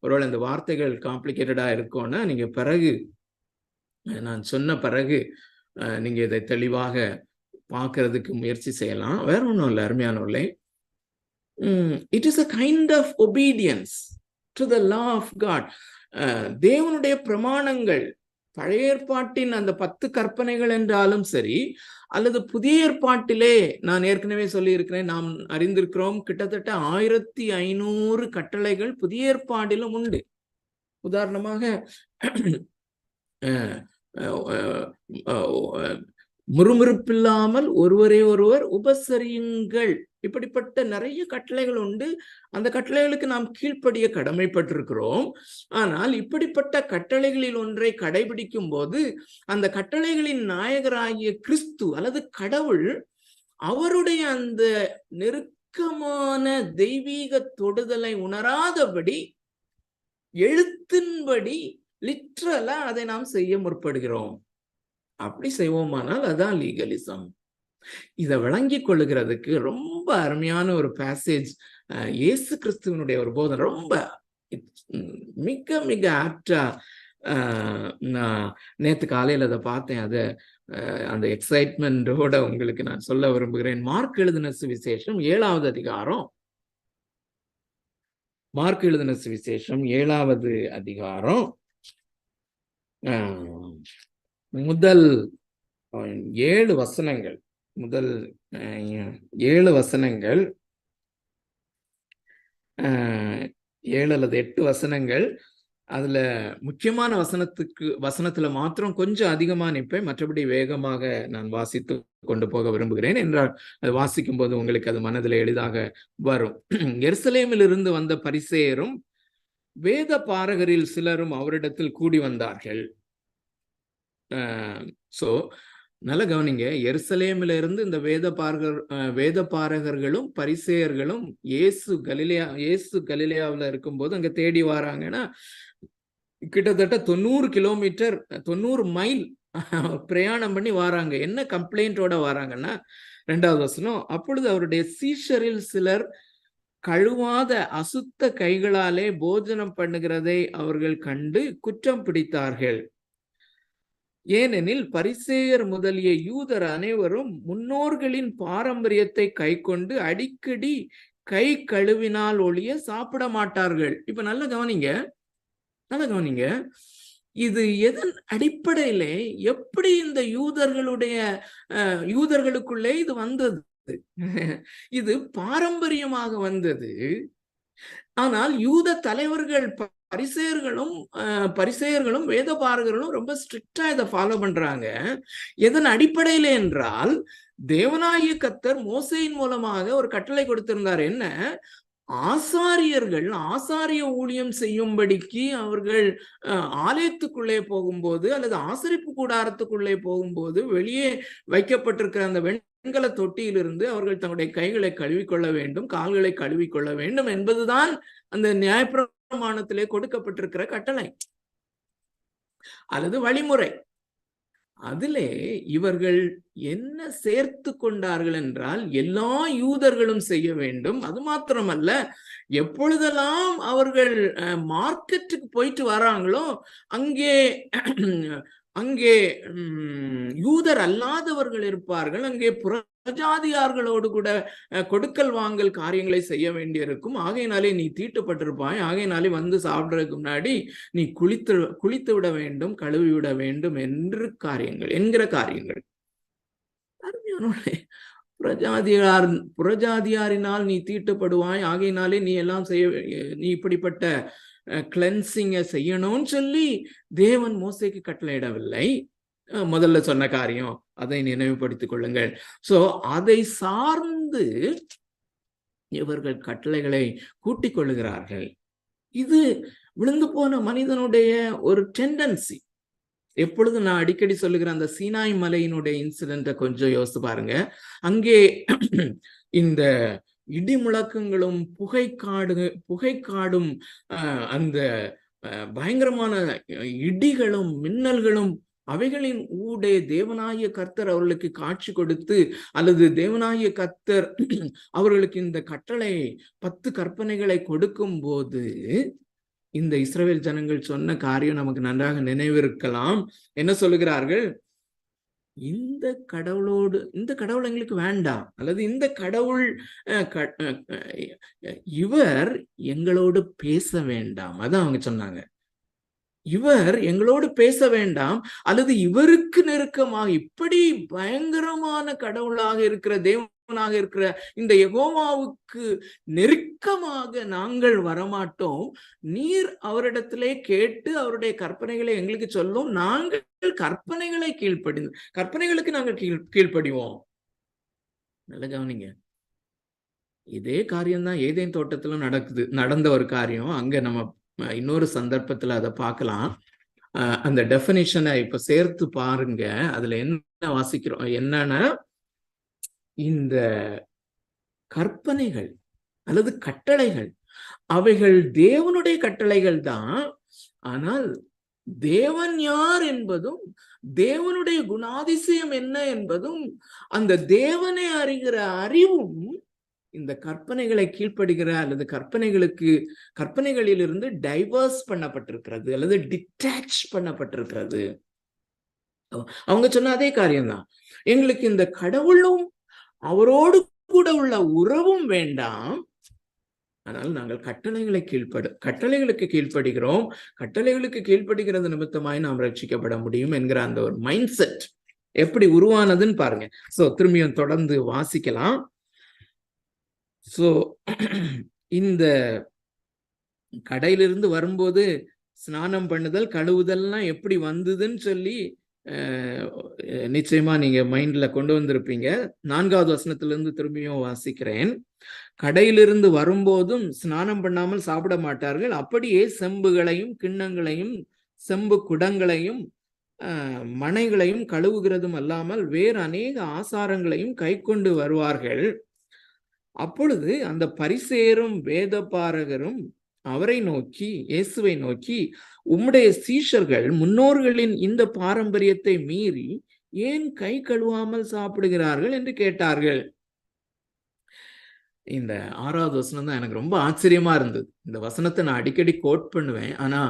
ஒருவேளை இந்த வார்த்தைகள் காம்ப்ளிகேட்டடா இருக்கும்னா நீங்க பிறகு நான் சொன்ன பிறகு நீங்க இதை தெளிவாக பார்க்கறதுக்கு முயற்சி செய்யலாம். வேற ஒன்றும் இல்லை அருமையானவர்களே. It is a kind of obedience to the law of God. தேவனுடைய பிரமாணங்கள், பழைய ஏற்பாட்டின் அந்த 10 கற்பனைகள் என்றாலும் சரி, அல்லது புதிய ஏற்பாட்டிலே நான் ஏற்கனவே சொல்லி இருக்கிறேன், நாம் அறிந்திருக்கிறோம், கிட்டத்தட்ட 1500 கட்டளைகள் புதிய ஏற்பாட்டிலும் உண்டு. உதாரணமாக முறுமுறுப்பில்லாமல் ஒருவரை ஒருவர் உபசரியுங்கள், இப்படிப்பட்ட நிறைய கட்டளைகள் உண்டு. அந்த கட்டளைகளுக்கு நாம் கீழ்ப்படிய கடமைப்பட்டிருக்கிறோம். ஆனால் இப்படிப்பட்ட கட்டளைகளில் ஒன்றை கடைபிடிக்கும் போது அந்த கட்டளைகளின் நாயகராகிய கிறிஸ்து அல்லது கடவுள் அவருடைய அந்த நெருக்கமான தெய்வீக தொடுதலை உணராதபடி எழுத்தின்படி லிட்ரலா அதை நாம் செய்ய முற்படுகிறோம். அப்படி செய்வோமானால் அதான் லீகலிசம். இதை விளங்கி கொள்ளுகிறதுக்கு ரொம்ப அருமையான ஒரு பேசேஜ் இயேசு கிறிஸ்துவனுடைய ஒரு போதனை, ரொம்ப மிக மிக ஆப்டா. நான் நேற்று காலையில் அதை பார்த்தேன். அதை அந்த எக்ஸைட்மெண்டோட உங்களுக்கு நான் சொல்ல விரும்புகிறேன். மார்க் எழுதின சுவிசேஷம் 7வது அதிகாரம். மார்க் எழுதின சுவிசேஷம் 7வது அதிகாரம் முதல் 7 வசனங்கள், முதல் 7 வசனங்கள், 7 அல்லது 8 வசனங்கள். அதுல முக்கியமான வசனத்துல மாத்திரம் கொஞ்சம் அதிகமா நிற்பேன், மற்றபடி வேகமாக நான் வாசித்து கொண்டு போக விரும்புகிறேன். என்றால் அது வாசிக்கும் போது உங்களுக்கு அது மனதில் எளிதாக வரும். எருசலேமில் இருந்து வந்த பரிசேயரும் வேத பாரகரில் சிலரும் அவரிடத்தில் கூடி வந்தார்கள். சோ நல்ல கவனிங்க, எருசலேமில இருந்து இந்த வேத பாரகர்களும் பரிசேயர்களும் இயேசு கலிலேயாவில் இருக்கும்போது அங்க தேடி வராங்கன்னா, கிட்டத்தட்ட 90 கிலோமீட்டர் 90 மைல் பிரயாணம் பண்ணி வராங்க. என்ன கம்ப்ளைண்டோட வராங்கன்னா, 2வது வசனம், அப்பொழுது அவருடைய சீஷரில் சிலர் கழுவாத அசுத்த கைகளாலே போஜனம் பண்ணுகிறதை அவர்கள் கண்டு குற்றம் பிடித்தார்கள். ஏனெனில் பரிசேயர் முதலிய யூதர் அனைவரும் முன்னோர்களின் பாரம்பரியத்தை கைக்கொண்டு அடிக்கடி கை கழுவினால் ஒழிய சாப்பிட மாட்டார்கள். இப்ப நல்லா கவனிங்க, இது எதன் அடிப்படையிலே, எப்படி இந்த யூதர்களுக்குள்ளே இது வந்தது? இது பாரம்பரியமாக வந்தது. ஆனால் யூத தலைவர்கள் பரிசேயர்களும் வேத பாரகர்களும் ரொம்ப ஸ்ட்ரிக்டா இதை ஃபாலோ பண்றாங்க. எதன் அடிப்படையில என்றால், தேவனாகிய கர்த்தர் மோசேயின் மூலமாக ஒரு கட்டளை கொடுத்திருந்தார். என்ன? ஆசாரியர்கள் ஆசாரிய ஊழியம் செய்யும்படிக்கு அவர்கள் ஆலயத்துக்குள்ளே போகும்போது அல்லது ஆசரிப்பு கூடாரத்துக்குள்ளே போகும்போது வெளியே வைக்கப்பட்டிருக்கிற அந்த வெண்கல தொட்டியிலிருந்து அவர்கள் தங்களுடைய கைகளை கழுவிக்கொள்ள வேண்டும், கால்களை கழுவிக்கொள்ள வேண்டும் என்பதுதான் அந்த நியாயப்பிரமாணத்திலே கொடுக்கப்பட்டிருக்கிற கட்டளை அல்லது வழிமுறை. அதிலே இவர்கள் என்ன சேர்த்து கொண்டார்கள் என்றால், எல்லா யூதர்களும் செய்ய வேண்டும். அது மாத்திரமல்ல, எப்பொழுதெல்லாம் அவர்கள் மார்க்கெட்டுக்கு போயிட்டு வராங்களோ அங்கே யூதர் அல்லாதவர்கள் இருப்பார்கள். அங்கே புறஜாதியார்களோடு கூட கொடுக்கல் வாங்கல் காரியங்களை செய்ய வேண்டியிருக்கும். ஆகையினாலே நீ தீட்டுப்பட்டிருப்பாய், ஆகையினாலே வந்து சாப்பிடுறதுக்கு முன்னாடி நீ குளித்து விட வேண்டும், கழுவி விட வேண்டும் என்கிற காரியங்கள். புறஜாதியாரினால் நீ தீட்டுப்படுவாய், ஆகையினாலே நீ எல்லாம் நீ இப்படிப்பட்ட கிளென்சிங்க செய்யணும்னு சொல்லி தேவன் மோசேக்கு கட்டளையிடவில்லை. முதல்ல சொன்ன காரியம், அதை நினைவுபடுத்திக் கொள்ளுங்கள். சோ அதை சார்ந்து இவர்கள் கட்டளைகளை கூட்டிக் கொள்ளுகிறார்கள். இது விழுந்து போன மனிதனுடைய ஒரு டெண்டன்சி. எப்பொழுது நான் அடிக்கடி சொல்லுகிற அந்த சீனாய் மலையினுடைய இன்சிடென்ட்டை கொஞ்சம் யோசித்து பாருங்க. அங்கே இந்த இடி முழக்கங்களும் புகைக்காடும் அந்த பயங்கரமான இடிகளும் மின்னல்களும் அவைகளின் ஊடே தேவனாகிய கர்த்தர் அவர்களுக்கு காட்சி கொடுத்து, அல்லது தேவனாகிய கர்த்தர் அவர்களுக்கு இந்த கட்டளை 10 கற்பனைகளை கொடுக்கும் போது இந்த இஸ்ரவேல் ஜனங்கள் சொன்ன காரியம் நமக்கு நன்றாக நினைவிருக்கலாம். என்ன சொல்லுகிறார்கள்? இந்த கடவுள் எங்களுக்கு வேண்டாம், அல்லது இந்த கடவுள் இவர் எங்களோடு பேச வேண்டாம். அதான் அவங்க சொன்னாங்க. இவர் எங்களோடு பேச வேண்டாம், அல்லது இவருக்கு நெருக்கமாக இப்படி பயங்கரமான கடவுளாக இருக்கிற தேவனாக இருக்கிற இந்த யெகோவாவுக்கு நெருக்கமாக நாங்கள் வரமாட்டோம். நீர் அவரிடத்திலே கேட்டு அவருடைய கற்பனைகளை எங்களுக்கு சொல்லும், நாங்கள் கற்பனைகளுக்கு நாங்கள் கீழ்ப்படிவோம். நல்ல கவனிங்க, இதே காரியம்தான் ஏதேன் தோட்டத்திலும் நடந்த ஒரு காரியம். அங்க நம்ம இன்னொரு சந்தர்ப்பத்துல அதை பார்க்கலாம். அந்த டெஃபினிஷனை இப்ப சேர்த்து பாருங்க. அதுல என்ன வாசிக்கிறோம்? என்னன்னா, இந்த கற்பனைகள் அல்லது கட்டளைகள் அவைகள் தேவனுடைய கட்டளைகள் தான். ஆனால் தேவன் யார் என்பதும் தேவனுடைய குணாதிசயம் என்ன என்பதும் அந்த தேவனை அறிகிற அறிவும் இந்த கற்பனைகளை கீழ்ப்படுகிற அல்லது கற்பனைகளிலிருந்து டைவர்ஸ் பண்ணப்பட்டிருக்கிறது அல்லது டிட்டாச் பண்ணப்பட்டிருக்கிறது. அவங்க சொன்ன அதே காரியம்தான். எங்களுக்கு இந்த கடவுளும் அவரோடு கூட உள்ள உறவும் வேண்டாம், ஆனால் நாங்கள் கட்டளைகளுக்கு கீழ்ப்படுகிறோம். கட்டளைகளுக்கு கீழ்ப்படுகிறது நிமித்தமாய் நாம் ரட்சிக்கப்பட முடியும் என்கிற அந்த ஒரு மைண்ட் செட் எப்படி உருவானதுன்னு பாருங்க. சோ திரும்பியும் தொடர்ந்து வாசிக்கலாம். சோ இந்த கடையிலிருந்து வரும்போது ஸ்நானம் பண்ணுதல் கழுவுதல்லாம் எப்படி வந்ததுன்னு சொல்லி நிச்சயமா நீங்க மைண்ட்ல கொண்டு வந்திருப்பீங்க. 4வது வசனத்திலிருந்து திரும்பியும் வாசிக்கிறேன். கடையிலிருந்து வரும்போதும் ஸ்நானம் பண்ணாமல் சாப்பிட மாட்டார்கள். அப்படியே செம்புகளையும் கிண்ணங்களையும் செம்பு குடங்களையும் மனைகளையும் கழுவுகிறதும் அல்லாமல் வேறு அநேக ஆசாரங்களையும் கை கொண்டு வருவார்கள். அப்பொழுது அந்த பரிசேரும் வேதபாரகரும் அவரை நோக்கி, இயேசுவை நோக்கி, உம்முடைய சீஷர்கள் முன்னோர்களின் இந்த பாரம்பரியத்தை மீறி ஏன் கை கழுவாமல் சாப்பிடுகிறார்கள் என்று கேட்டார்கள். இந்த 6வது வசனம் தான் எனக்கு ரொம்ப ஆச்சரியமா இருந்தது. இந்த வசனத்தை நான் அடிக்கடி கோட் பண்ணுவேன். ஆனா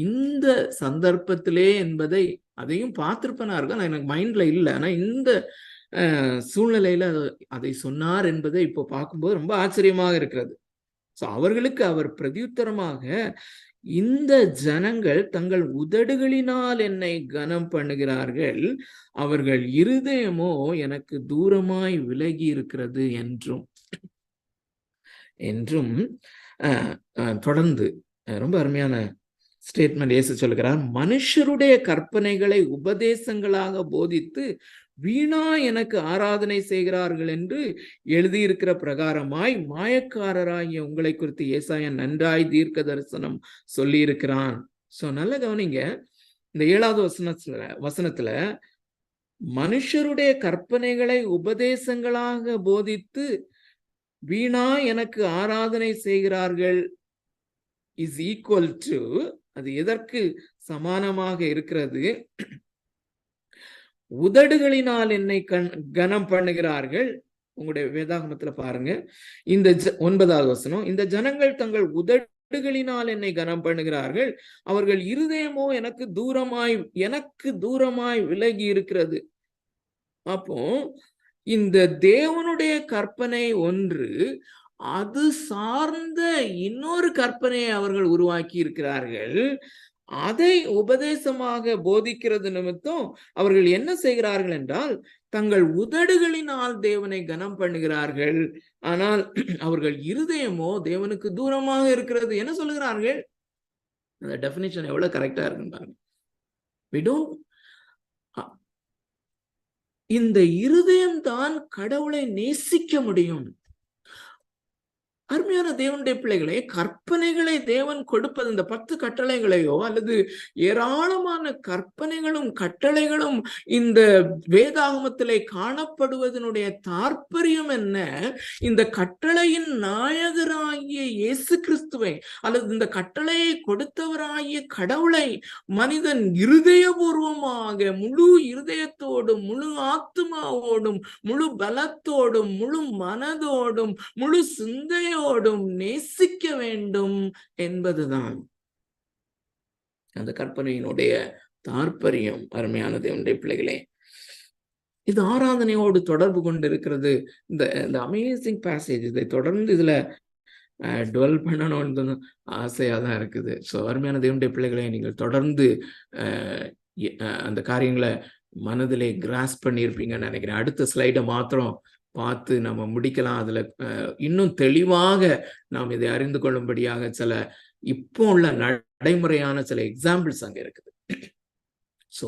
இந்த சந்தர்ப்பத்திலே என்பதை அதையும் பார்த்திருப்பேனா இருக்கும், எனக்கு மைண்ட்ல இல்லை. ஆனா இந்த சூழ்நிலையில அதை சொன்னார் என்பதை இப்போ பார்க்கும்போது ரொம்ப ஆச்சரியமாக இருக்கிறது. அவர்களுக்கு அவர் பிரதியுத்தரமாக, இந்த ஜனங்கள் தங்கள் உதடுகளினால் என்னை கனம் பண்ணுகிறார்கள், அவர்கள் இருதயமோ எனக்கு தூரமாய் விலகி இருக்கிறது என்றும் தொடர்ந்து ரொம்ப அருமையான ஸ்டேட்மெண்ட் இயேசு சொல்லுகிறார். மனுஷருடைய கற்பனைகளை உபதேசங்களாக போதித்து வீணா எனக்கு ஆராதனை செய்கிறார்கள் என்று எழுதியிருக்கிற பிரகாரமாய் மாயக்காரராகிய உங்களை குறித்து ஏசாயா நன்றாய் தீர்க்க தரிசனம் சொல்லி இருக்கிறான். நல்ல கவனிங்க, இந்த 7வது வசனத்துல மனுஷருடைய கற்பனைகளை உபதேசங்களாக போதித்து வீணா எனக்கு ஆராதனை செய்கிறார்கள் இஸ் ஈக்குவல் டு, அது எதற்கு சமானமாக இருக்கிறது? உதடுகளினால் என்னை கனம் பண்ணுகிறார்கள். உங்களுடைய வேதாகமத்துல பாருங்க, இந்த 9வது வசனம், இந்த ஜனங்கள் தங்கள் உதடுகளினால் என்னை கனம் பண்ணுகிறார்கள், அவர்கள் இருதயமோ எனக்கு தூரமாய் விலகி இருக்கிறது. அப்போ இந்த தேவனுடைய கற்பனை ஒன்று, அது சார்ந்த இன்னொரு கற்பனையை அவர்கள் உருவாக்கி இருக்கிறார்கள். அதை உபதேசமாக போதிக்கிறது நிமித்தம் அவர்கள் என்ன செய்கிறார்கள் என்றால், தங்கள் உதடுகளினால் தேவனை கனம் பண்ணுகிறார்கள், ஆனால் அவர்கள் இருதயமோ தேவனுக்கு தூரமாக இருக்கிறது. என்ன சொல்லுகிறார்கள்? அந்த டெஃபினிஷன் எவ்வளவு கரெக்டா இருக்குன்னு பாருங்க. இந்த இருதயம் தான் கடவுளை நேசிக்க முடியும். அருமையான தேவனுடைய பிள்ளைகளே, கற்பனைகளை தேவன் கொடுப்பது, இந்த 10 கட்டளைகளையோ அல்லது ஏராளமான கற்பனைகளும் கட்டளைகளும் இந்த வேதாகமத்திலே காணப்படுவதனுடைய தாற்பயம் என்ன? இந்த கட்டளையின் நாயகராகிய இயேசு கிறிஸ்துவை அல்லது இந்த கட்டளையை கொடுத்தவராகிய கடவுளை மனிதன் இருதயபூர்வமாக முழு இருதயத்தோடும் முழு ஆத்துமாவோடும் முழு பலத்தோடும் முழு மனதோடும் முழு சிந்தையோடும் நேசிக்க வேண்டும் என்பதுதான் அந்த கற்பனையினுடைய தாற்பயம். அருமையான தேவனுடைய பிள்ளைகளே, இது ஆராதனையோடு தொடர்பு கொண்டு இருக்கிறது. இந்த அமேசிங் பேசேஜ், இதை தொடர்ந்து இதுல டுவெல் பண்ணணும்னு ஆசையா தான் இருக்குது. அருமையான தேவனுடைய பிள்ளைகளை, நீங்கள் தொடர்ந்து அந்த காரியங்களை மனதிலே கிராஸ் பண்ணியிருப்பீங்கன்னு நினைக்கிறேன். அடுத்த ஸ்லைடை மாத்திரம் பார்த்து நம்ம முடிக்கலாம். அதுல இன்னும் தெளிவாக நாம் இதை அறிந்து கொள்ளும்படியாக சில இப்போ உள்ள நடைமுறையான சில எக்ஸாம்பிள்ஸ் அங்க இருக்குது.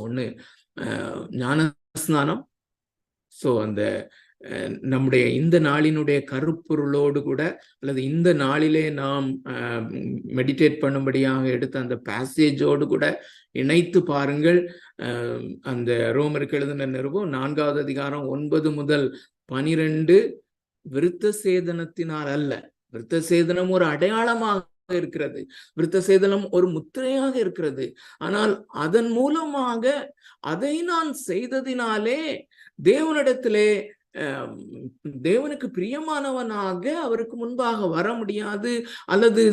ஒண்ணு ஞானஸ்நானம். அந்த நம்முடைய இந்த நாளினுடைய கருப்பொருளோடு கூட அல்லது இந்த நாளிலே நாம் மெடிடேட் பண்ணும்படியாக எடுத்த அந்த பேசேஜோடு கூட இணைத்து பாருங்கள். அந்த ரோமருக்கு எழுதின நிருபம் 4வது அதிகாரம் 9 முதல் 12, விருத்த சேதனத்தினால் அல்ல. விருத்த சேதனம் ஒரு அடையாளமாக இருக்கிறது, விருத்த சேதனம் ஒரு முத்திரையாக இருக்கிறது. ஆனால் அதன் மூலமாக அதை நான் செய்ததினாலே தேவனிடத்திலே தேவனுக்கு பிரியமானவனாக அவருக்கு முன்பாக வர முடியாது, அல்லது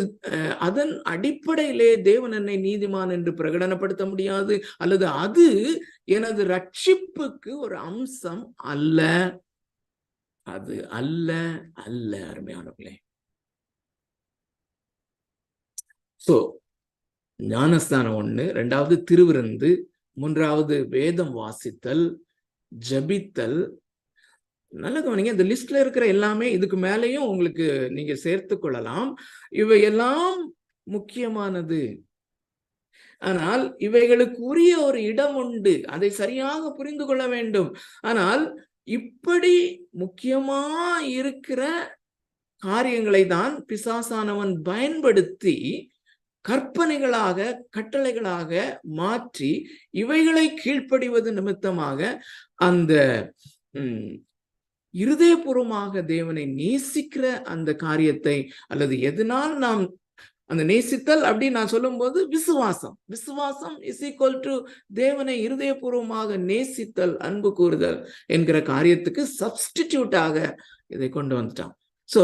அதன் அடிப்படையிலே தேவன் என்னை நீதிமான் என்று பிரகடனப்படுத்த முடியாது, அல்லது அது எனது ரட்சிப்புக்கு ஒரு அம்சம் அல்ல. அது அல்ல அல்ல அருமையானவர்களே. ஞானஸ்தானம் 1, 2வது திருவிருந்து, 3வது வேதம் வாசித்தல், ஜபித்தல். நல்ல கவனிங்க, இந்த லிஸ்ட்ல இருக்கிற எல்லாமே இதுக்கு மேலேயும் உங்களுக்கு நீங்க சேர்த்து கொள்ளலாம். இவையெல்லாம் முக்கியமானது. ஆனால் இவைகளுக்கு உரிய ஒரு இடம் உண்டு, அதை சரியாக புரிந்து கொள்ள வேண்டும். ஆனால் இப்படி முக்கியமா இருக்கிற காரியங்களை தான் பிசாசானவன் பயன்படுத்தி கற்பனைகளாக, கட்டளைகளாக மாற்றி இவைகளை கீழ்ப்படிவது நிமித்தமாக அந்த இருதயபூர்வமாக தேவனை நேசிக்கிற அந்த காரியத்தை, அல்லது எதனால் நாம் அந்த நேசித்தல் அப்படின்னு நான் சொல்லும் போது விசுவாசம் இஸ் ஈக்குவல் டு தேவனை இருதயபூர்வமாக நேசித்தல், அன்பு கூறுதல் என்கிற காரியத்துக்கு சப்ஸ்டிடியூட்டாக இதை கொண்டு வந்துட்டான். சோ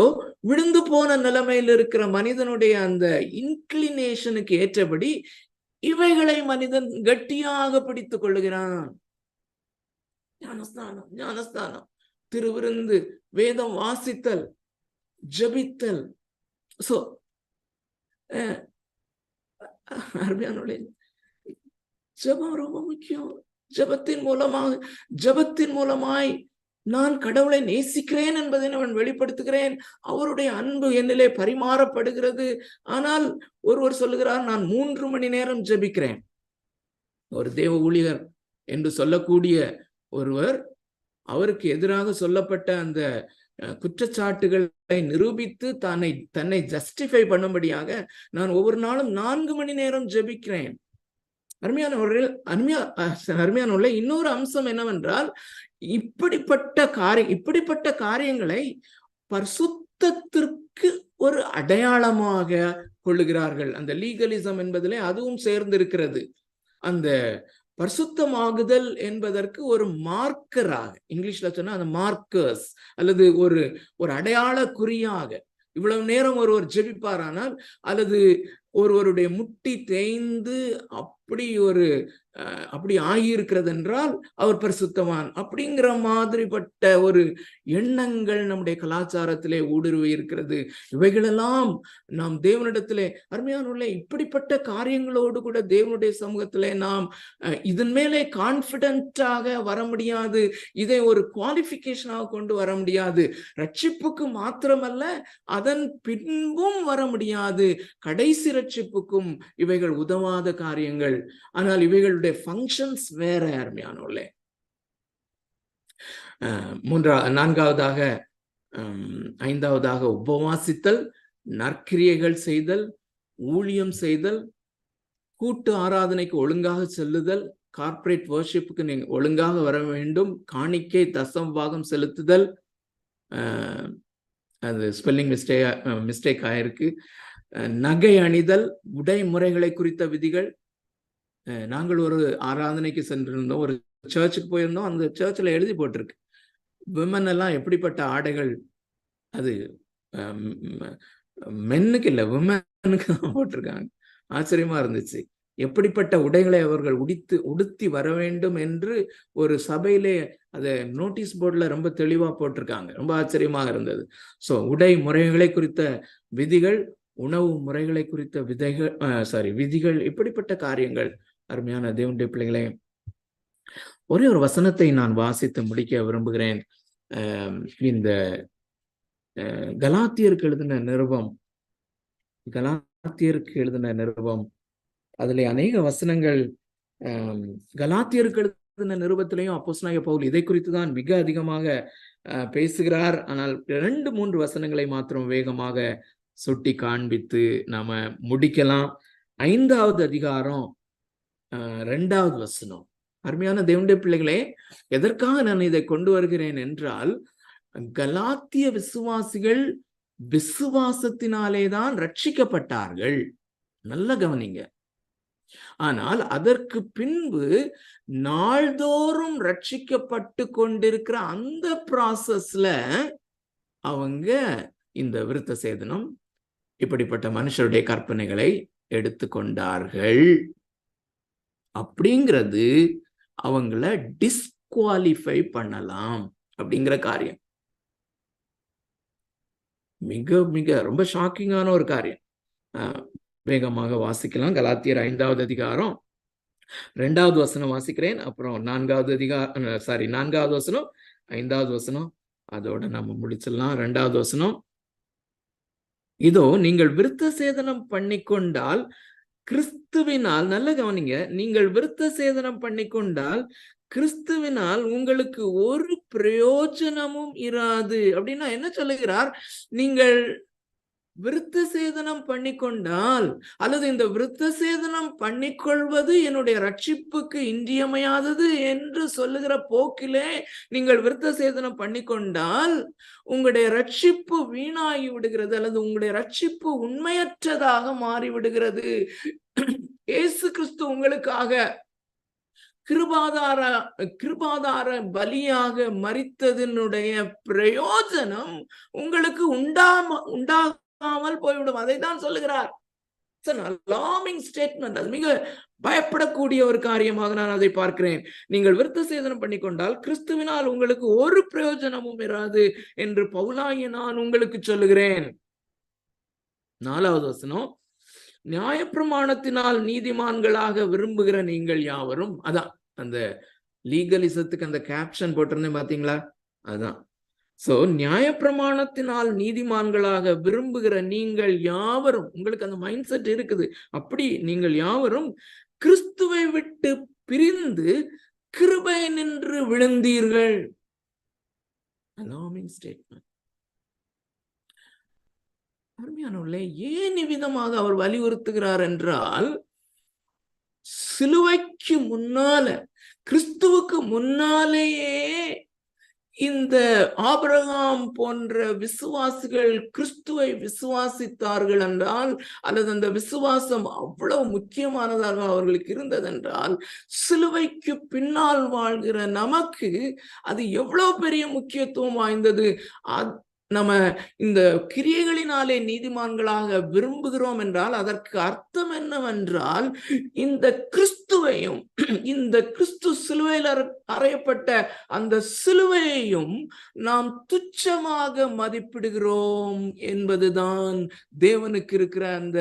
விழுந்து போன நிலைமையில் இருக்கிற மனிதனுடைய அந்த இன்க்ளினேஷனுக்கு ஏற்றபடி இவைகளை மனிதன் கட்டியாக பிடித்துக் கொள்ளுகிறான். ஞானஸ்தானம், திருவிருந்து, வேதம் வாசித்தல், ஜபித்தல். சோ அருமையானவர்களே, ஜபம் ரொம்ப முக்கியம். ஜபத்தின் மூலமாய் நான் கடவுளை நேசிக்கிறேன் என்பதை நான் வெளிப்படுத்துகிறேன். அவருடைய அன்பு என்னிலே பரிமாறப்படுகிறது. ஆனால் ஒருவர் சொல்லுகிறார், நான் 3 மணி நேரம் ஜபிக்கிறேன். ஒரு தேவ ஊழியர் என்று சொல்லக்கூடிய ஒருவர், அவருக்கு எதிராக சொல்லப்பட்ட அந்த குற்றச்சாட்டுகளை நிரூபித்து தன்னை ஜஸ்டிஃபை பண்ணும்படியாக நான் ஒவ்வொரு நாளும் 4 மணி நேரம் ஜெபிக்கிறேன். அருமையானவர்களே, இன்னொரு அம்சம் என்னவென்றால், இப்படிப்பட்ட காரியங்களை பரிசுத்தத்திற்கு ஒரு அடையாளமாக கொள்ளுகிறார்கள். அந்த லீகலிசம் என்பதிலே அதுவும் சேர்ந்திருக்கிறது. அந்த பரிசுத்தமாகுதல் என்பதற்கு ஒரு மார்க்கராக, இங்கிலீஷ்ல சொன்னா அந்த மார்க்கர்ஸ், அல்லது ஒரு அடையாள குறியாக, இவ்வளவு நேரம் ஒருவர் ஜெபிப்பாரானால், அல்லது ஒருவருடைய முட்டி தேய்ந்து அப்படி ஆகியிருக்கிறது என்றால் அவர் பரிசுத்தவான் அப்படிங்கிற மாதிரிப்பட்ட ஒரு எண்ணங்கள் நம்முடைய கலாச்சாரத்திலே ஊடுருவி இருக்கிறது. இவைகளெல்லாம் நாம் தேவனிடத்திலே, அருமையானவர்களே, இப்படிப்பட்ட காரியங்களோடு கூட தேவனுடைய சமூகத்திலே நாம் இதன் மேலே கான்பிடென்டாக வர முடியாது. இதை ஒரு குவாலிஃபிகேஷனாக கொண்டு வர முடியாது. ரட்சிப்புக்கு மாத்திரமல்ல, அதன் பின்பும் வர முடியாது. கடைசி ரட்சிப்புக்கும் இவைகள் உதவாத காரியங்கள். ஆனால் இவைகளுடைய ஃபங்க்ஷன்ஸ் வேற. அருமையானவர்களே, ஐந்தாவதாக உபவாசித்தல், நற்கிரியைகள் செய்தல், ஊழியம் செய்தல், கூட்டு ஆராதனைக்கு ஒழுங்காக செல்லுதல், கார்ப்பரேட் வர்ஷிப்புக்கு நீங்க ஒழுங்காக வர வேண்டும், காணிக்கை தசம் பாகம் செலுத்துதல், அது ஸ்பெல்லிங் மிஸ்டேக் ஆயிருக்கு, நகை அணிதல், உடை முறைகளை குறித்த விதிகள். நாங்கள் ஒரு ஆராதனைக்கு சென்றிருந்தோம், ஒரு சர்ச்சுக்கு போயிருந்தோம். அந்த சர்ச்சில் எழுதி போட்டிருக்கு, விமன் எல்லாம் எப்படிப்பட்ட ஆடைகள், அது மென்னுக்கு இல்லை, விமனுக்கு தான் போட்டிருக்காங்க. ஆச்சரியமா இருந்துச்சு. எப்படிப்பட்ட உடைகளை அவர்கள் உடுத்தி வர வேண்டும் என்று ஒரு சபையிலே அதை நோட்டீஸ் போர்டில் ரொம்ப தெளிவா போட்டிருக்காங்க. ரொம்ப ஆச்சரியமாக இருந்தது. ஸோ உடை முறைகளை குறித்த விதிகள், உணவு முறைகளை குறித்த விதிகள், இப்படிப்பட்ட காரியங்கள். அருமையான தேவனுடைய பிள்ளைகளே, ஒரே ஒரு வசனத்தை நான் வாசித்து முடிக்க விரும்புகிறேன். இந்த கலாத்தியருக்கு எழுதின நிருபம், அதுல அநேக வசனங்கள், கலாத்தியருக்கு எழுதின நிருபத்திலையும் அப்போஸ்தலனாகிய பவுல் இதை குறித்து தான் மிக அதிகமாக பேசுகிறார். ஆனால் 2-3 வசனங்களை மாத்திரம் வேகமாக சுட்டி காண்பித்து நாம முடிக்கலாம். 5வது அதிகாரம் 2வது வசனம். அருமையான தேவனுடைய பிள்ளைகளே, எதற்காக நான் இதை கொண்டு வருகிறேன் என்றால், கலாத்திய விசுவாசிகள் விசுவாசத்தினாலேதான் ரட்சிக்கப்பட்டார்கள். நல்ல கவனிங்க. ஆனால் அதற்கு பின்பு நாள்தோறும் ரட்சிக்கப்பட்டு கொண்டிருக்கிற அந்த ப்ராசஸ்ல அவங்க இந்த விருத்த சேதனம், இப்படிப்பட்ட மனுஷருடைய கற்பனைகளை எடுத்துக்கொண்டார்கள். அப்படிங்கிறது அவங்கள டிஸ்குவாலிஃபை பண்ணலாம் அப்படிங்கிற காரியம். மிக மிக ரொம்ப ஷாக்கிங்கான ஒரு காரியம். வேகமாக வாசிக்கலாம். கலாத்தியர் 5வது அதிகாரம் 2வது வசனம் வாசிக்கிறேன். அப்புறம் 4வது வசனம், 5வது வசனம், அதோட நம்ம முடிச்சிடலாம். 2வது வசனம், இதோ நீங்கள் விருத்த சேதனம் பண்ணிக்கொண்டால் கிறிஸ்துவினால், நல்ல கவனிங்க, நீங்கள் விருத்த சேதனம் பண்ணிக்கொண்டால் கிறிஸ்துவினால் உங்களுக்கு ஒரு பிரயோஜனமும் இராது. அப்படின்னா என்ன சொல்லுகிறார்? நீங்கள் விருத்த சேதனம் பண்ணிக்கொண்டால், அல்லது இந்த விருத்த சேதனம் பண்ணிக்கொள்வது என்னுடைய ரட்சிப்புக்கு இன்றியமையாதது என்று சொல்லுகிற போக்கிலே நீங்கள் விருத்த சேதனம் பண்ணிக்கொண்டால் உங்களுடைய ரட்சிப்பு வீணாகி விடுகிறது, அல்லது உங்களுடைய ரட்சிப்பு உண்மையற்றதாக மாறிவிடுகிறது. இயேசு கிறிஸ்து உங்களுக்காக கிருபாதார பலியாக மரித்ததனுடைய பிரயோஜனம் உங்களுக்கு உண்டாகாமல் போய்விடும். அதை தான் சொல்லுகிறார். Alarming statement. அது மிக பயப்படக்கூடிய ஒரு காரியமாக நான் அதை பார்க்கிறேன். நீங்கள் விருத்த சேதனம் பண்ணிக்கொண்டால் கிறிஸ்துவினால் உங்களுக்கு ஒரு பிரயோஜனமும் இராது என்று பவுலாகிய நான் உங்களுக்கு சொல்லுகிறேன். 4வது வசனம், நியாயப்பிரமாணத்தினால் நீதிமான்களாக விரும்புகிற நீங்கள் யாவரும். அதான் அந்த லீகலிசத்துக்கு அந்த கேப்ஷன் போட்டிருந்தேன் பாத்தீங்களா? அதான். சோ நியாயப்பிரமாணத்தினால் நீதிமான்களாக விரும்புகிற நீங்கள் யாவரும், உங்களுக்கு அந்த மைண்ட் செட் இருக்குது. அப்படி நீங்கள் யாவரும் கிறிஸ்துவை விட்டு பிரிந்து கிருபை நின்று விழுந்தீர்கள். Alarming statement. அருமையானவர்களே, ஏன் இவ்விதமாக அவர் வலியுறுத்துகிறார் என்றால், சிலுவைக்கு முன்னால, கிறிஸ்துவுக்கு முன்னாலேயே இந்த ஆபிரகாம் போன்ற விசுவாசிகள் கிறிஸ்துவை விசுவாசித்தார்கள் என்றால், அல்லது அந்த விசுவாசம் அவ்வளவு முக்கியமானதாக அவர்களுக்கு இருந்ததென்றால், சிலுவைக்கு பின்னால் வாழ்கிற நமக்கு அது எவ்வளவு பெரிய முக்கியத்துவம் வாய்ந்தது. நம்ம இந்த கிரியைகளினாலே நீதிமான்களாக விரும்புகிறோம் என்றால் அதற்கு அர்த்தம் என்னவென்றால், இந்த கிறிஸ்துவையும், இந்த கிறிஸ்து சிலுவையில் அறையப்பட்ட அந்த சிலுவையையும் நாம் துச்சமாக மதிப்பிடுகிறோம் என்பதுதான் தேவனுக்கு இருக்கிற அந்த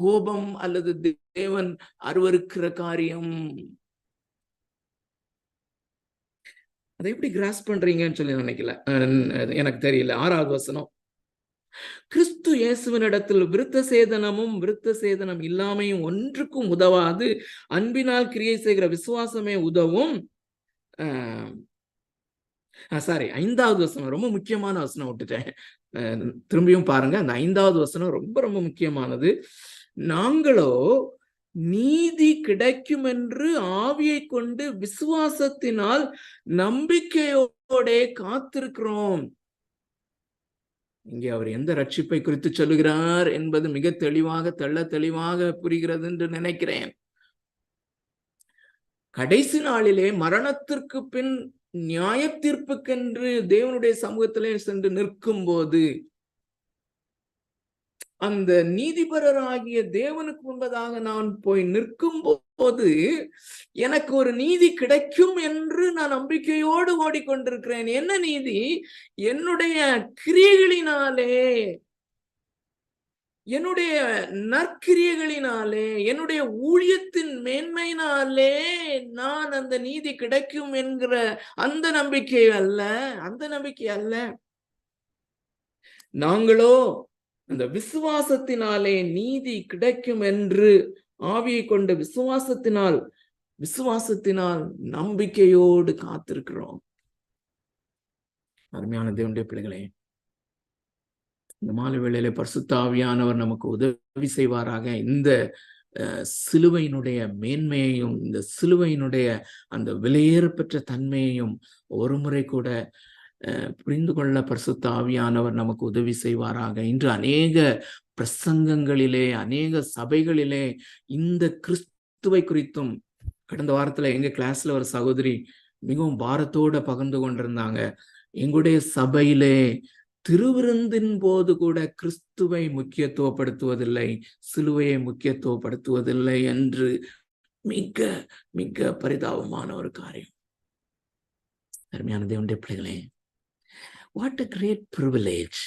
கோபம், அல்லது தேவன் அருவருக்கிற காரியம். அதை எப்படி கிராஸ் பண்றீங்கன்னு சொல்லி நினைக்கல, எனக்கு தெரியல. 6வது வசனம், கிறிஸ்து இயேசுவினிடத்தில் விருத்த சேதனமும் விருத்த சேதனம் இல்லாமையும் ஒன்றுக்கும் உதவாது, அன்பினால் கிரியை செய்கிற விசுவாசமே உதவும். 5வது வசனம் ரொம்ப முக்கியமான வசனம், விட்டுட்டேன். திரும்பியும் பாருங்க, அந்த 5வது வசனம் ரொம்ப ரொம்ப முக்கியமானது. நாங்களோ நீதி கிடைக்கும் என்று ஆவியை கொண்டு விசுவாசத்தினால் நம்பிக்கையோட காத்திருக்கிறோம். இங்கே அவர் எந்த ரட்சிப்பை குறித்து சொல்லுகிறார் என்பது மிக தெளிவாக, தெளிவாக புரிகிறது என்று நினைக்கிறேன். கடைசி நாளிலே மரணத்திற்கு பின் நியாய தீர்ப்புக்கென்று தேவனுடைய சமூகத்திலே சென்று நிற்கும் போது, அந்த நீதிபரராகிய தேவனுக்கு முன்பதாக நான் போய் நிற்கும் போது எனக்கு ஒரு நீதி கிடைக்கும் என்று நான் நம்பிக்கையோடு ஓடிக்கொண்டிருக்கிறேன். என்ன நீதி? என்னுடைய கிரியைகளினாலே, என்னுடைய நற்கிரியைகளினாலே, என்னுடைய ஊழியத்தின் மேன்மையினாலே நான் அந்த நீதி கிடைக்கும் என்கிற அந்த நம்பிக்கை அல்ல. நாங்களோ அந்த விசுவாசத்தினாலே நீதி கிடைக்கும் என்று ஆவியை கொண்ட விசுவாசத்தினால் நம்பிக்கையோடு காத்திருக்கிறோம். அருமையான தேவனுடைய பிள்ளைகளே, இந்த மாலை வேளையிலே பரிசுத்த ஆவியானவர் நமக்கு உதவி செய்வாராக. இந்த சிலுவையினுடைய மேன்மையையும், இந்த சிலுவையினுடைய அந்த விலையேறப்பெற்ற தன்மையையும் ஒரு முறை கூட புரிந்து கொள்ள பரிசுத்த ஆவியானவர் நமக்கு உதவி செய்வாராக. இன்று அநேக பிரசங்கங்களிலே, அநேக சபைகளிலே இந்த கிறிஸ்துவை குறித்தும், கடந்த வாரத்துல எங்க கிளாஸ்ல ஒரு சகோதரி மிகவும் பாரத்தோட பகிர்ந்து கொண்டிருந்தாங்க. எங்களுடைய சபையிலே திருவிருந்தின் போது கூட கிறிஸ்துவை முக்கியத்துவப்படுத்துவதில்லை, சிலுவையை முக்கியத்துவப்படுத்துவதில்லை என்று மிக மிக பரிதாபமான ஒரு காரியம். அருமையான தேவனுடைய பிள்ளைகளே, what a great privilege.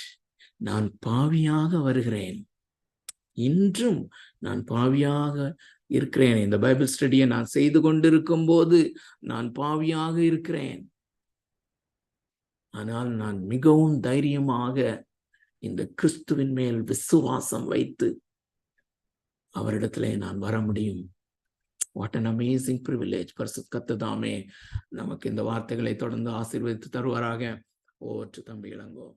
நான் பாவியாக வருகிறேன், இன்றும் நான் பாவியாக இருக்கிறேன். இந்த பைபிள் ஸ்டடியை நான் செய்து கொண்டிருக்கும் போது நான் பாவியாக இருக்கிறேன். ஆனால் நான் மிகவும் தைரியமாக இந்த கிறிஸ்துவின் மேல் விசுவாசம் வைத்து அவரிடத்துல நான் வர முடியும். What an amazing privilege. கர்த்தர் தாமே நமக்கு இந்த வார்த்தைகளை தொடர்ந்து ஆசீர்வதித்து தருவாராக. ஓவர் டு தம்பி இளங்கோ.